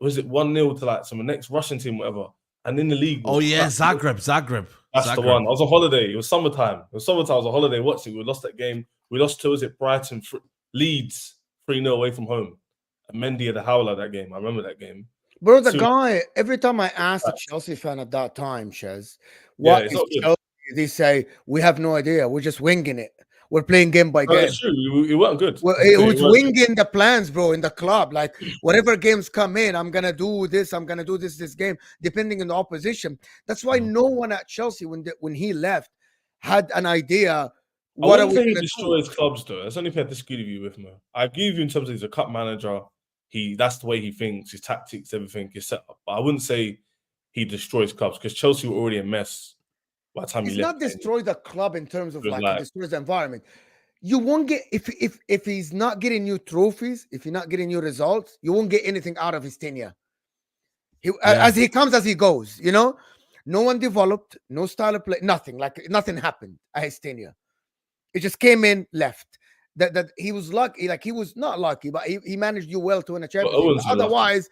was it 1-0 to some next Russian team, whatever? And in the league, Zagreb. That's the one. I was on holiday. It was summertime. I was on holiday watching. We lost that game. We lost to Brighton, Leeds 3-0 away from home. And Mendy had a howler that game. I remember that game. Bro, guy, every time I asked a Chelsea fan at that time, Shez, what is Chelsea? They say, we have no idea. We're just winging it. We're playing game by game. That's true. It wasn't good. Well, it was winging the plans, bro, in the club. Like, whatever games come in, I'm going to do this. I'm going to do this game, depending on the opposition. That's why no one at Chelsea, when he left, had an idea. What are we going to do? He destroys clubs, though. That's the only thing I disagree with you with, man. I agree with you in terms of he's a cup manager. That's the way he thinks. His tactics, everything is set up. But I wouldn't say he destroys clubs because Chelsea were already a mess. By the time he's not destroy the club in terms of he destroys the environment. You won't get if he's not getting new trophies, if you're not getting new results, you won't get anything out of his tenure. As he comes, as he goes, you know, no one developed, no style of play, nothing. Like nothing happened at his tenure. It just came in, left. That he was lucky, like he was not lucky, but he managed you well to win a championship. Otherwise,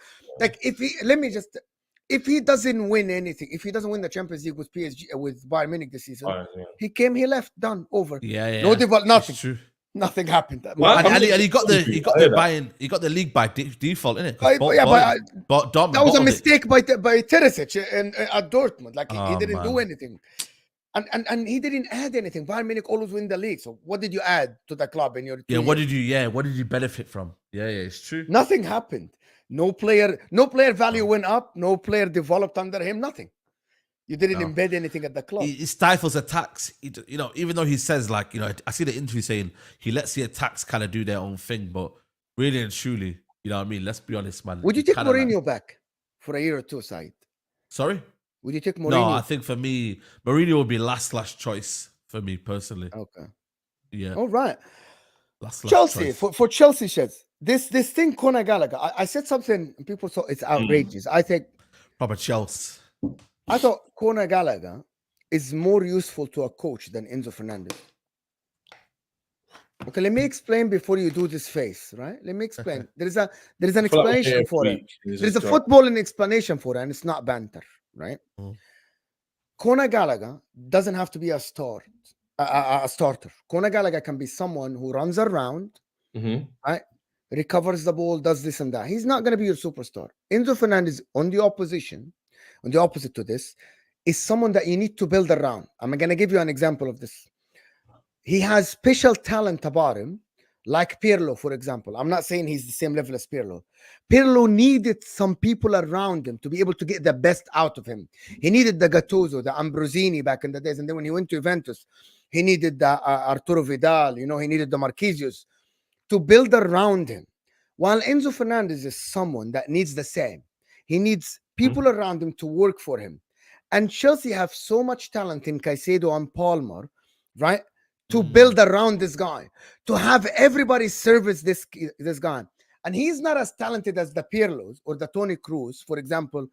if he doesn't win anything, if he doesn't win the Champions League with PSG, with Bayern Munich this season, he came, he left, done, over. No development, nothing. Nothing happened. And he got the league by default, innit? But that was a mistake by Teresic at Dortmund. Like he didn't do anything. And he didn't add anything. Bayern Munich always win the league. So what did you add to the club in your team? What did you benefit from? Yeah, it's true. Nothing happened. No player value went up. No player developed under him. Nothing. You didn't No. embed anything at the club. He stifles attacks. You know, even though he says like, you know, I see the interview saying he lets the attacks kind of do their own thing, but really and truly, you know what I mean? Let's be honest, man. Would you He take kinda like, Mourinho back for a year or two, Saeed? sorry? Would you take Mourinho? No, I think for me, Mourinho would be last choice for me personally. Okay. Yeah. All right. Last Chelsea, choice. for Chelsea sheds. This thing, Conor Gallagher, I said something and people thought it's outrageous. I think Proper Chelsea. I thought Conor Gallagher is more useful to a coach than Enzo Fernandez. Okay, let me explain before you do this face, right? Let me explain. There is an explanation for it. There is a footballing explanation for it, and it's not banter, right? Conor Gallagher doesn't have to be a starter. Conor Gallagher can be someone who runs around, right? Recovers the ball, does this and that. He's not going to be your superstar. Enzo Fernandez, on the opposite to this, is someone that you need to build around. I'm going to give you an example of this. He has special talent about him, like Pirlo, for example. I'm not saying he's the same level as Pirlo. Pirlo needed some people around him to be able to get the best out of him. He needed the Gattuso, the Ambrosini back in the days. And then when he went to Juventus, he needed the Arturo Vidal, you know, he needed the Marquinhos to build around him. While Enzo Fernandez is someone that needs the same. He needs people around him to work for him. And Chelsea have so much talent in Caicedo and Palmer, right? To build around this guy, to have everybody service this guy. And he's not as talented as the Pirlos or the Toni Kroos, for example,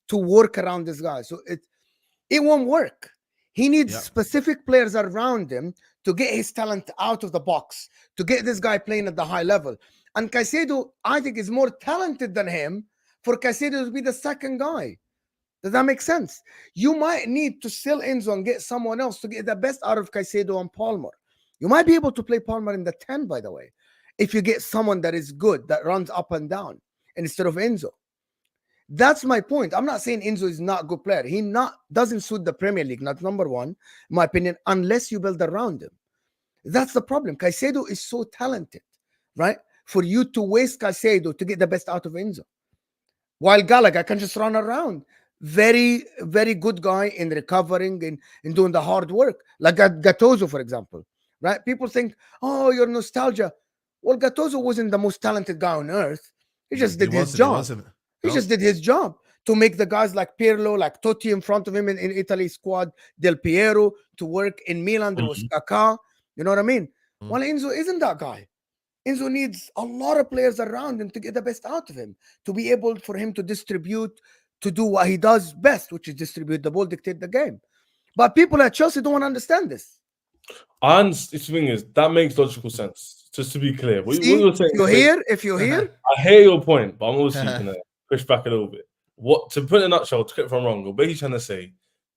to work around this guy. So it won't work. He needs specific players around him to get his talent out of the box, to get this guy playing at the high level. And Caicedo, I think, is more talented than him for Caicedo to be the second guy. Does that make sense? You might need to sell Enzo and get someone else to get the best out of Caicedo and Palmer. You might be able to play Palmer in the 10, by the way, if you get someone that is good, that runs up and down instead of Enzo. That's my point. I'm not saying Enzo is not a good player. He doesn't suit the Premier League, not number one, in my opinion, unless you build around him. That's the problem. Caicedo is so talented, right? For you to waste Caicedo to get the best out of Enzo. While Gallagher can just run around. Very, very good guy in recovering and in doing the hard work. Like Gattuso, for example, right? People think, oh, you're nostalgia. Well, Gattuso wasn't the most talented guy on earth. He just did his job. He just did his job to make the guys like Pirlo, like Totti in front of him in Italy's squad, Del Piero to work. In Milan, there was Kaká. You know what I mean? Well, Enzo isn't that guy. Enzo needs a lot of players around him to get the best out of him, to be able for him to distribute, to do what he does best, which is distribute the ball, dictate the game. But people at Chelsea don't understand this. And the thing is, that makes logical sense. Just to be clear, what See, you're saying, if you're here, I hear your point, but I'm also going to push back a little bit. What, to put in a nutshell, to get if I'm wrong, you're basically trying to say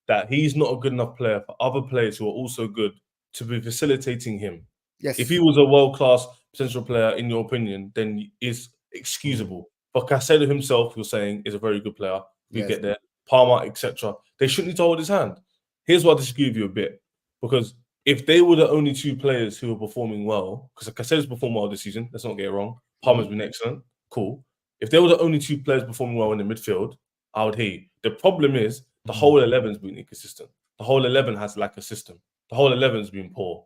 that he's not a good enough player for other players who are also good to be facilitating him. Yes. If he was a world-class potential player, in your opinion, then it's excusable. But Caicedo himself, you're saying, is a very good player. We get there, Palmer, etc. They shouldn't need to hold his hand. Here's why I disagree with you a bit, because if they were the only two players who were performing well, because Caicedo's performed well this season, let's not get it wrong. Palmer's been excellent, cool. If they were the only two players performing well in the midfield, I would hear you. The problem is the whole 11's been inconsistent. The whole 11 has lack of system. The whole 11's been poor.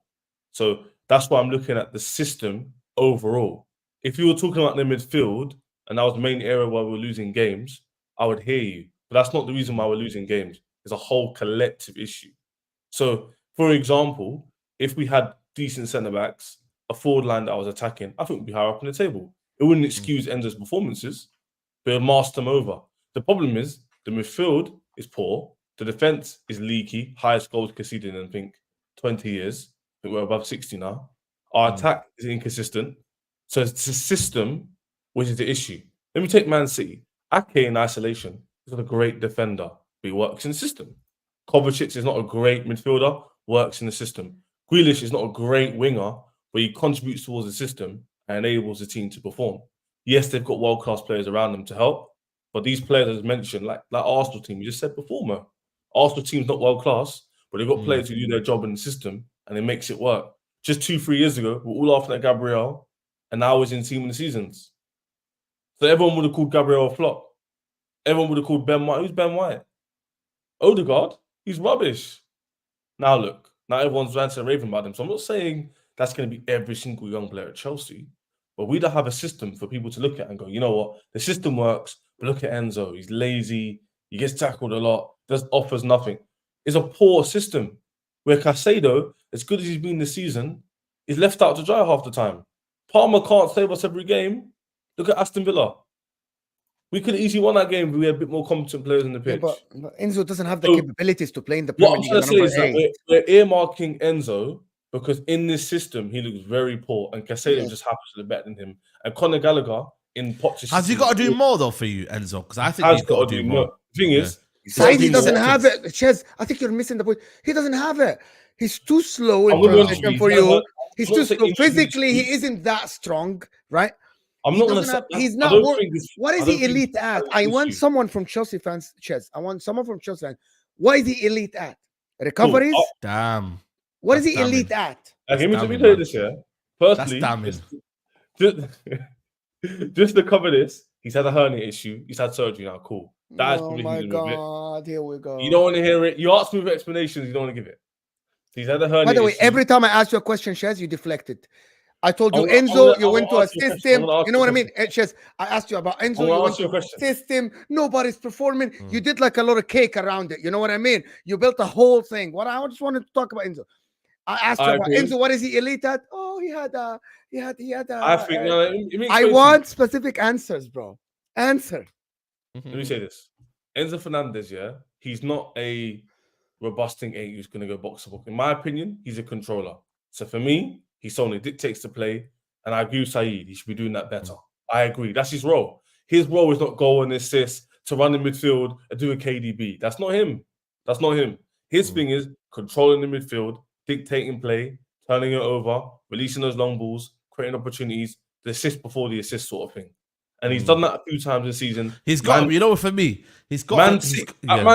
So that's why I'm looking at the system overall. If you were talking about the midfield, and that was the main area where we were losing games, I would hear you. But that's not the reason why we're losing games. It's a whole collective issue. So, for example, if we had decent centre-backs, a forward line that I was attacking, I think we'd be higher up on the table. It wouldn't excuse Enzo's performances, but it would mask them over. The problem is the midfield is poor. The defence is leaky. Highest goals conceded in, I think, 20 years. I think we're above 60 now. Our attack is inconsistent. So it's the system which is the issue. Let me take Man City. Ake in isolation is not a great defender, but he works in the system. Kovacic is not a great midfielder, works in the system. Grealish is not a great winger, but he contributes towards the system and enables the team to perform. Yes, they've got world-class players around them to help, but these players, as mentioned, like Arsenal team, you just said before, Mo. Arsenal team's not world-class, but they've got players who do their job in the system and it makes it work. Just 2-3 years ago, we're all laughing at Gabriel, and now he's in team in the seasons. So everyone would have called Gabriel a flop. Everyone would have called Ben White. Who's Ben White? Odegaard? He's rubbish. Now look, now everyone's ranting and raving about him. So I'm not saying that's going to be every single young player at Chelsea, but we don't have a system for people to look at and go, you know what, the system works, but look at Enzo. He's lazy. He gets tackled a lot. Offers nothing. It's a poor system where Caicedo, as good as he's been this season, is left out to dry half the time. Palmer can't save us every game. Look at Aston Villa. We could have easily won that game if we had a bit more competent players on the pitch. Yeah, but Enzo doesn't have the capabilities to play in the Premier League. What I'm trying to say is that we're earmarking Enzo because in this system he looks very poor, and Caicedo just happens to be better than him. And Conor Gallagher in Pochettino's Has he got to do more though for you, Enzo? Because I think he's got to do more. The thing is, Saeed doesn't have it. Chez, I think you're missing the point. He doesn't have it. He's too slow in transition for you. He's too slow. Physically, he isn't that strong, right? I'm not going to say he's not. What is he elite at? I want someone from Chelsea fans, Chez. I want someone from Chelsea fans. What is he elite at? Recoveries? Damn. What is he elite at? Let me tell you this here. Firstly, just to cover this, he's had a hernia issue. He's had surgery now. Cool. Oh my God, here we go. You don't want to hear it. You ask me for explanations. You don't want to give it. He's had a hernia. By the way, every time I ask you a question, Chez, you deflected. I told you, Enzo, you went to a system. You know what I mean? Chez, I asked you about Enzo. You went to a system. Nobody's performing. You did like a lot of cake around it. You know what I mean? You built a whole thing. What I just wanted to talk about Enzo. I asked you about Enzo. What is he elite at? Oh, he had a. I think I want specific answers, bro. Answer. Let me say this: Enzo Fernandez, he's not a robusting 8 who's going to go box to box. In my opinion, he's a controller. So for me, he's someone who dictates the play, and I agree with Saeed. He should be doing that better. I agree. That's his role. His role is not goal and assist, to run in midfield and do a KDB. That's not him. His thing is controlling the midfield, dictating play, turning it over, releasing those long balls, creating opportunities, the assist before the assist sort of thing. And he's done that a few times this season. He's got, for me, he's got Man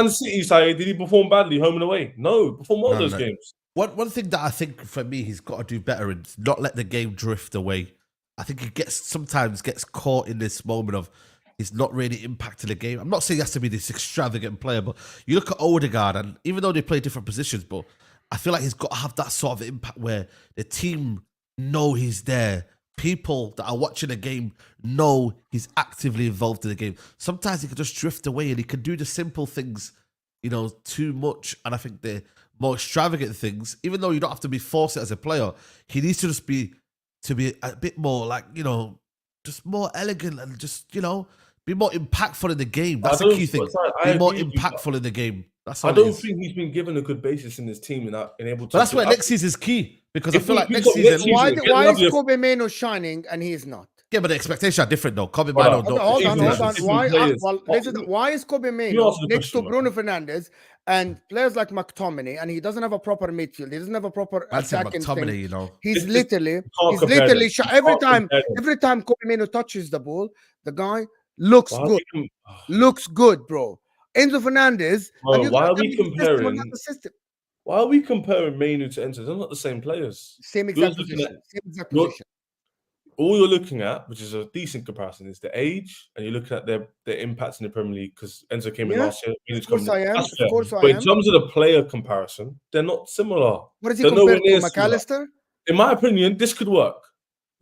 City side. Did he perform badly home and away? No, perform well those games. One thing that I think for me he's got to do better is not let the game drift away. I think he sometimes gets caught in this moment of he's not really impacting the game. I'm not saying he has to be this extravagant player, but you look at Odegaard, and even though they play different positions, but I feel like he's got to have that sort of impact where the team know he's there. People that are watching the game know he's actively involved in the game. Sometimes he can just drift away and he can do the simple things, too much. And I think the more extravagant things, even though you don't have to be forced it as a player, he needs to just be a bit more like, just more elegant and just, be more impactful in the game. That's the key thing. Be more impactful in the game. I don't think he's been given a good basis in this team and able to. But that's where next season is key, because I feel like next season. Why is Kobe Mainoo shining and he is not? Yeah, but the expectations are different though. Kobe Mainoo. Hold on. Why is Kobe Mainoo next to Bruno Fernandes and players like McTominay, and he doesn't have a proper midfield? He doesn't have a proper attacking thing. He's literally every time Kobe Mainoo touches the ball, the guy looks good. Looks good, bro. Enzo Fernandez. Why are we comparing? Why are we comparing Mainoo to Enzo? They're not the same players. Same exact position. All you're looking at, which is a decent comparison, is the age, and you're looking at their impact in the Premier League because Enzo came in last year. Of course I am. But in terms of the player comparison, they're not similar. What is he compared to? McAllister? In my opinion, this could work.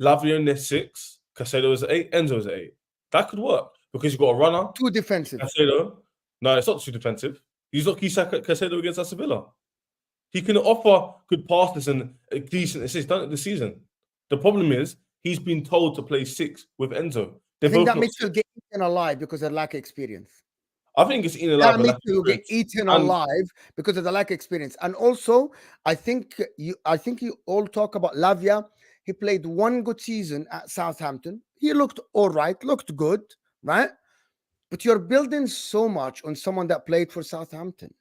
Lavia in 6, Caicedo is at 8, Enzo is at 8. That could work because you've got a runner. Too defensive. Caicedo. No, it's not too defensive. He's not Caicedo against Aston Villa. He can offer good passes and a decent assist done it this season. The problem is he's been told to play 6 with Enzo. I think that makes you get eaten alive because of lack of experience. I think it's eaten alive. That makes you get eaten alive because of the lack of experience. And also, I think you all talk about Lavia. He played one good season at Southampton. He looked all right, looked good, right? But you're building so much on someone that played for Southampton.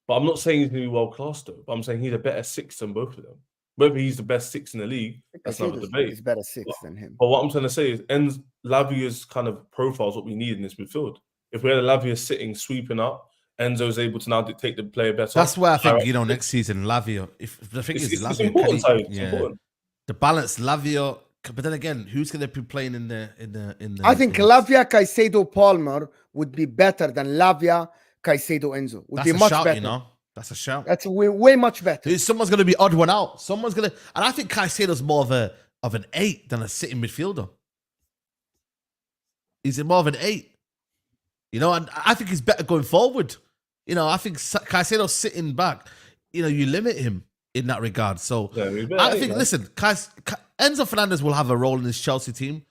But I'm not saying he's going to be world class though. But I'm saying he's a better 6 than both of them. Whether he's the best 6 in the league, that's not a debate. He's better 6 than him. But what I'm trying to say is Lavia's kind of profile is what we need in this midfield. If we had a Lavia sitting, sweeping up, Enzo's able to now dictate the player better. That's where I think, next season, Lavia, if the thing is Lavia, it's important. The balance, Lavia, but then again, who's going to be playing in the I think Lavia, Caicedo, Palmer would be better than Lavia, Caicedo, Enzo. Would be much better. That's a shout. That's way much better. Someone's going to be odd one out. And I think Caicedo's more of an 8 than a sitting midfielder. He's more of an 8. You know, and I think he's better going forward. You know, I think Caicedo sitting back, you know, you limit him in that regard. So I think, listen, Enzo Fernandez will have a role in this Chelsea team.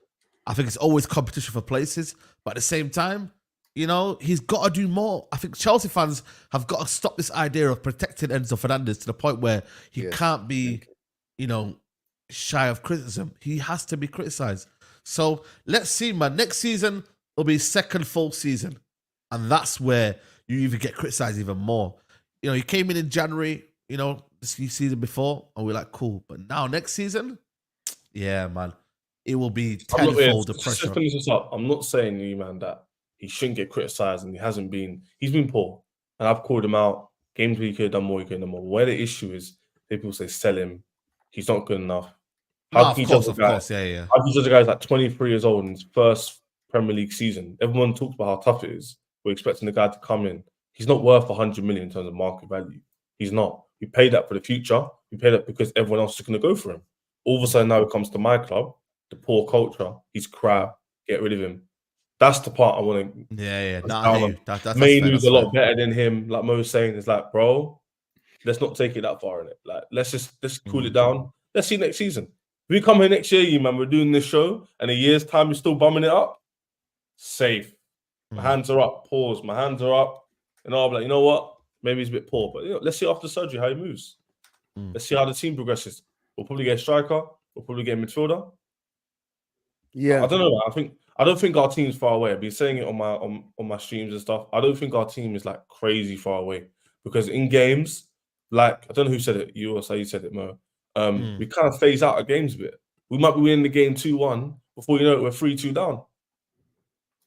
I think it's always competition for places. But at the same time, you know, he's got to do more. I think Chelsea fans have got to stop this idea of protecting Enzo Fernandez to the point where he can't be, you know, shy of criticism. He has to be criticised. So let's see, man. Next season will be his second full season. And that's where you even get criticised even more. You know, he came in January, you know, the season before, and we're like, cool. But now next season, yeah, man, it will be tenfold the pressure. Just finish this up. I'm not saying to you, man, that he shouldn't get criticised, and he hasn't been. He's been poor. And I've called him out. Games where he could have done more, he could have done more. Where the issue is, people say sell him. He's not good enough. Of course, yeah. How can you judge a guy like 23 years old in his first Premier League season? Everyone talks about how tough it is. We're expecting the guy to come in. He's not worth 100 million in terms of market value. He's not. We paid that for the future. We paid that because everyone else is going to go for him. All of a sudden now it comes to my club, the poor culture. He's crap. Get rid of him. That's the part I want to. Yeah. Mainoo's a lot better than him. Like Mo's saying, it's like, bro, let's not take it that far in it. Like, let's cool it down. Let's see next season. If we come here next year, you man, we're doing this show, and a year's time you're still bumming it up. Safe. My hands are up. Pause. My hands are up. And I'll be like, you know what? Maybe he's a bit poor, but you know, let's see after surgery how he moves. Let's see how the team progresses. We'll probably get a striker. We'll probably get a midfielder. Yeah, I don't know. I don't think our team's far away. I've been saying it on my streams and stuff. I don't think our team is like crazy far away because in games, like I don't know who said it. You or Saeed said it, Mo. We kind of phase out of games a bit. We might be winning the game 2-1 before you know it, we're 3-2 down.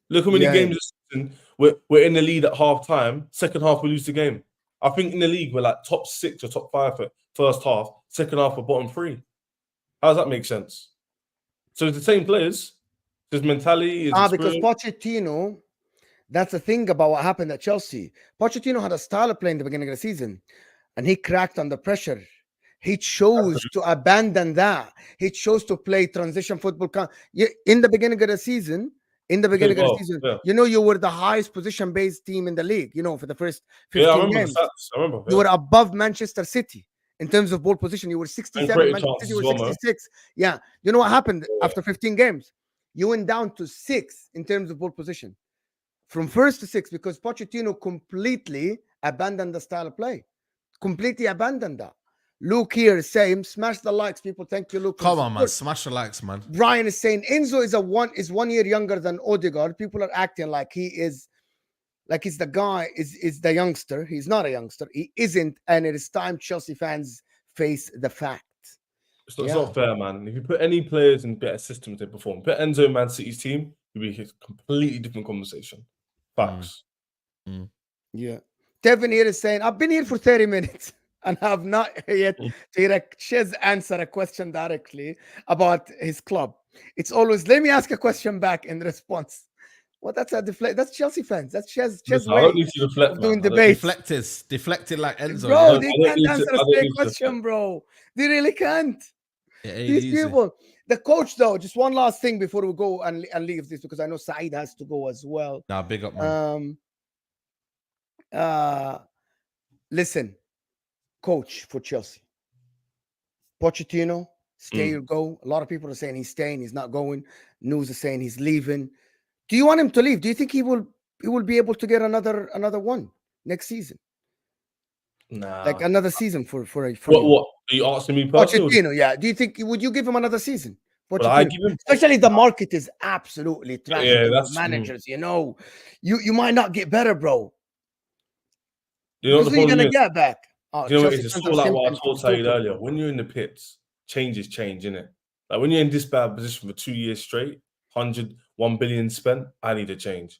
Look how many games this season we're in the lead at half time. Second half, we lose the game. I think in the league, we're like top 6 or top 5 for first half. Second half, we're bottom 3. How does that make sense? So it's the same players. His mentality is because Pochettino, that's the thing about what happened at Chelsea. Pochettino had a style of play in the beginning of the season, and he cracked under pressure. He chose to abandon that. He chose to play transition football. In the beginning of the season, you know, you were the highest position-based team in the league, you know, for the first 15 games. I remember. You were above Manchester City in terms of ball position. You were 67, Manchester City were 66. Yeah. You know what happened after 15 games? You went down to 6 in terms of ball position. From 1st to 6th, because Pochettino completely abandoned the style of play. Completely abandoned that. Luke here is saying, smash the likes, people. Thank you, Luke. Come on, man. Smash the likes, man. Brian is saying Enzo is 1 year younger than Odegaard. People are acting like he's the guy, is the youngster. He's not a youngster. He isn't, and it is time Chelsea fans face the fact. It's not fair, man. If you put any players in better systems, they perform. Put Enzo in Man City's team, it'd be a completely different conversation. Facts. Yeah. Devin here is saying, I've been here for 30 minutes. And have not yet to hear Chez answer a question directly about his club. It's always, let me ask a question back in response. Well, that's a deflect. That's Chelsea fans. That's Chez I don't need to deflect, doing debate. Deflected like Enzo. Bro, they can't answer a straight question, bro. They really can't. These people. The coach, though, just one last thing before we go and leave this, because I know Saeed has to go as well. Nah, big up, man. Listen. Coach for Chelsea, Pochettino, stay or go. A lot of people are saying he's staying, he's not going. News is saying he's leaving. Do you want him to leave? Do you think he will be able to get another one next season? Nah, like another season for what? Are you asking me personally? Pochettino, yeah. Do you think would you give him another season? I give him, especially the market is absolutely trash. Yeah, that's managers. You know, you might not get better, bro. You know what you're gonna get back. You know, it's sort of like what I told Saeed earlier. When you're in the pits, change is change, innit? Like when you're in this bad position for 2 years straight, 1 billion spent, I need a change.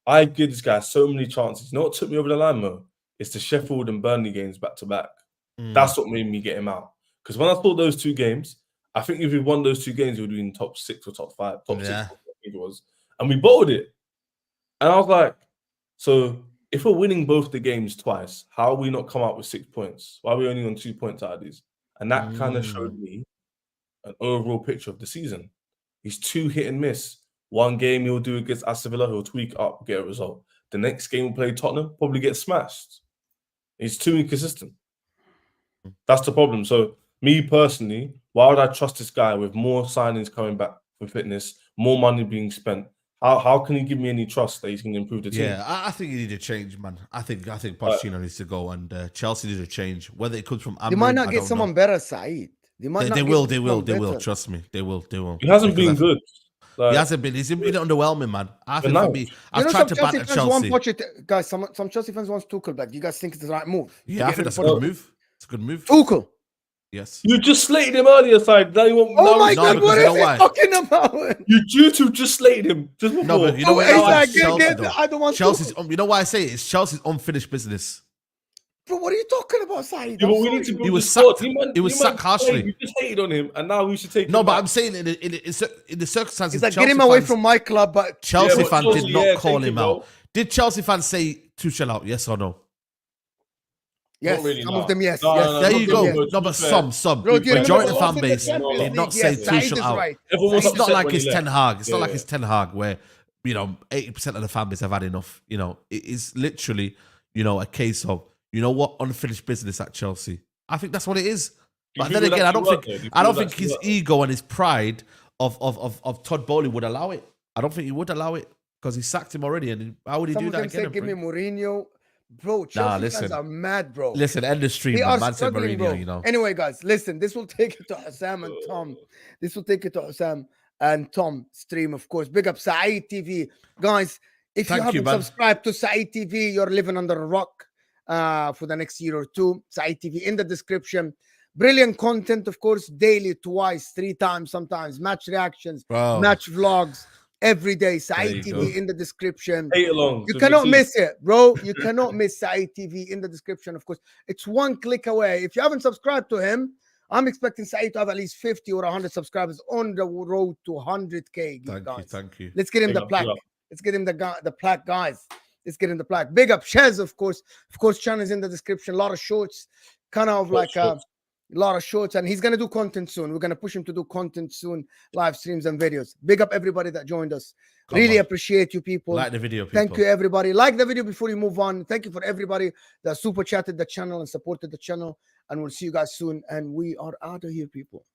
I give this guy so many chances. You know what took me over the line, Mo? It's the Sheffield and Burnley games back to back. That's what made me get him out. Because when I saw those 2 games, I think if we won those 2 games, we would have been top 6 or top 5. Top 6, I think it was. And we bottled it. And I was like, so if we're winning both the games twice, how are we not come out with 6 points? Why are we only on 2 points out of these? And that kind of showed me an overall picture of the season. He's too hit and miss. One game he'll do against Aston Villa, he'll tweak up, get a result. The next game we'll play Tottenham, probably get smashed. He's too inconsistent. That's the problem. So me personally, why would I trust this guy with more signings coming back for fitness, more money being spent? How can he give me any trust that he's going to improve the team? Yeah, I think you need a change, man. I think Pochettino needs to go, and Chelsea need a change. Whether it comes from Amrin, They might not I get don't someone know. better, Saeed. They will. better. Trust me, they will. He hasn't been good. He hasn't been. He's been underwhelming, man. I think now, for me, I've tried to banter Chelsea. Guys, some Chelsea fans want Tuchel back. Do you guys think it's the right move? Yeah, I think that's a good move. It's a good move. Tuchel. Yes. You just slated him earlier, side. Now you want, Oh my no, God, what because is he talking about? You due to just slated him just before. No, but you know what? I don't want Chelsea's. Tuchel. You know why I say it? It's Chelsea's unfinished business. Bro, what are you talking about, Saeed? Yeah, but we need to He was sacked. He was sacked harshly. You just hated on him, and now we should take him No, but back. I'm saying in the circumstances, He's like, Chelsea get him away fans, from my club, but Chelsea fans Chelsea, did not call take him it, bro. out. Did Chelsea fans say Tuchel out? Yes or no? yes, Not really, some no. of them, yes. No, yes. no, There no, you no, go. no, No, to but be fair. some. Bro, do you Majority remember of the fan the base Champions did League? not Yes, say Saeed Tuchel is out. right. Everyone was It's not upset like when it's he Ten left. Hag. It's not Yeah. like it's Ten Hag where 80% of the fan base have had enough. It is literally a case of what, unfinished business at Chelsea. I think that's what it is. But then again, I don't think his ego and his pride of Todd Bowley would allow it. I don't think he would allow it because he sacked him already. And how would he Some do of that them again? say, give me Mourinho. Bro, Chelsea fans listen. are mad, bro. Listen, end the stream. They are Man said struggling, Mourinho, bro. Anyway, guys, listen. This will take it to HUSAM and Tom. This will take it to HUSAM and Tom stream, of course. Big up Saeed TV. Guys, if you haven't subscribed to Saeed TV, you're living under a rock for the next year or two. Saeed TV in the description. Brilliant content, of course, daily, twice, 3 times, sometimes. Match reactions, match vlogs. Every day, Saeed TV in the description. You cannot miss it, bro. You cannot miss Saeed TV in the description, of course. It's 1 click away. If you haven't subscribed to him, I'm expecting Saeed to have at least 50 or 100 subscribers on the road to 100K. Thank you. Let's get him the plaque. Let's get him the plaque, guys. Let's get him the plaque. Big up Shez, of course. Of course, channel is in the description. A lot of shorts, kind of like a lot of shorts, and he's going to do content soon. We're going to push him to do content soon, live streams and videos. Big up everybody that joined us. Really appreciate you people. Like the video, people. Thank you, everybody. Like the video before you move on. Thank you for everybody that super chatted the channel and supported the channel. And we'll see you guys soon. And we are out of here, people.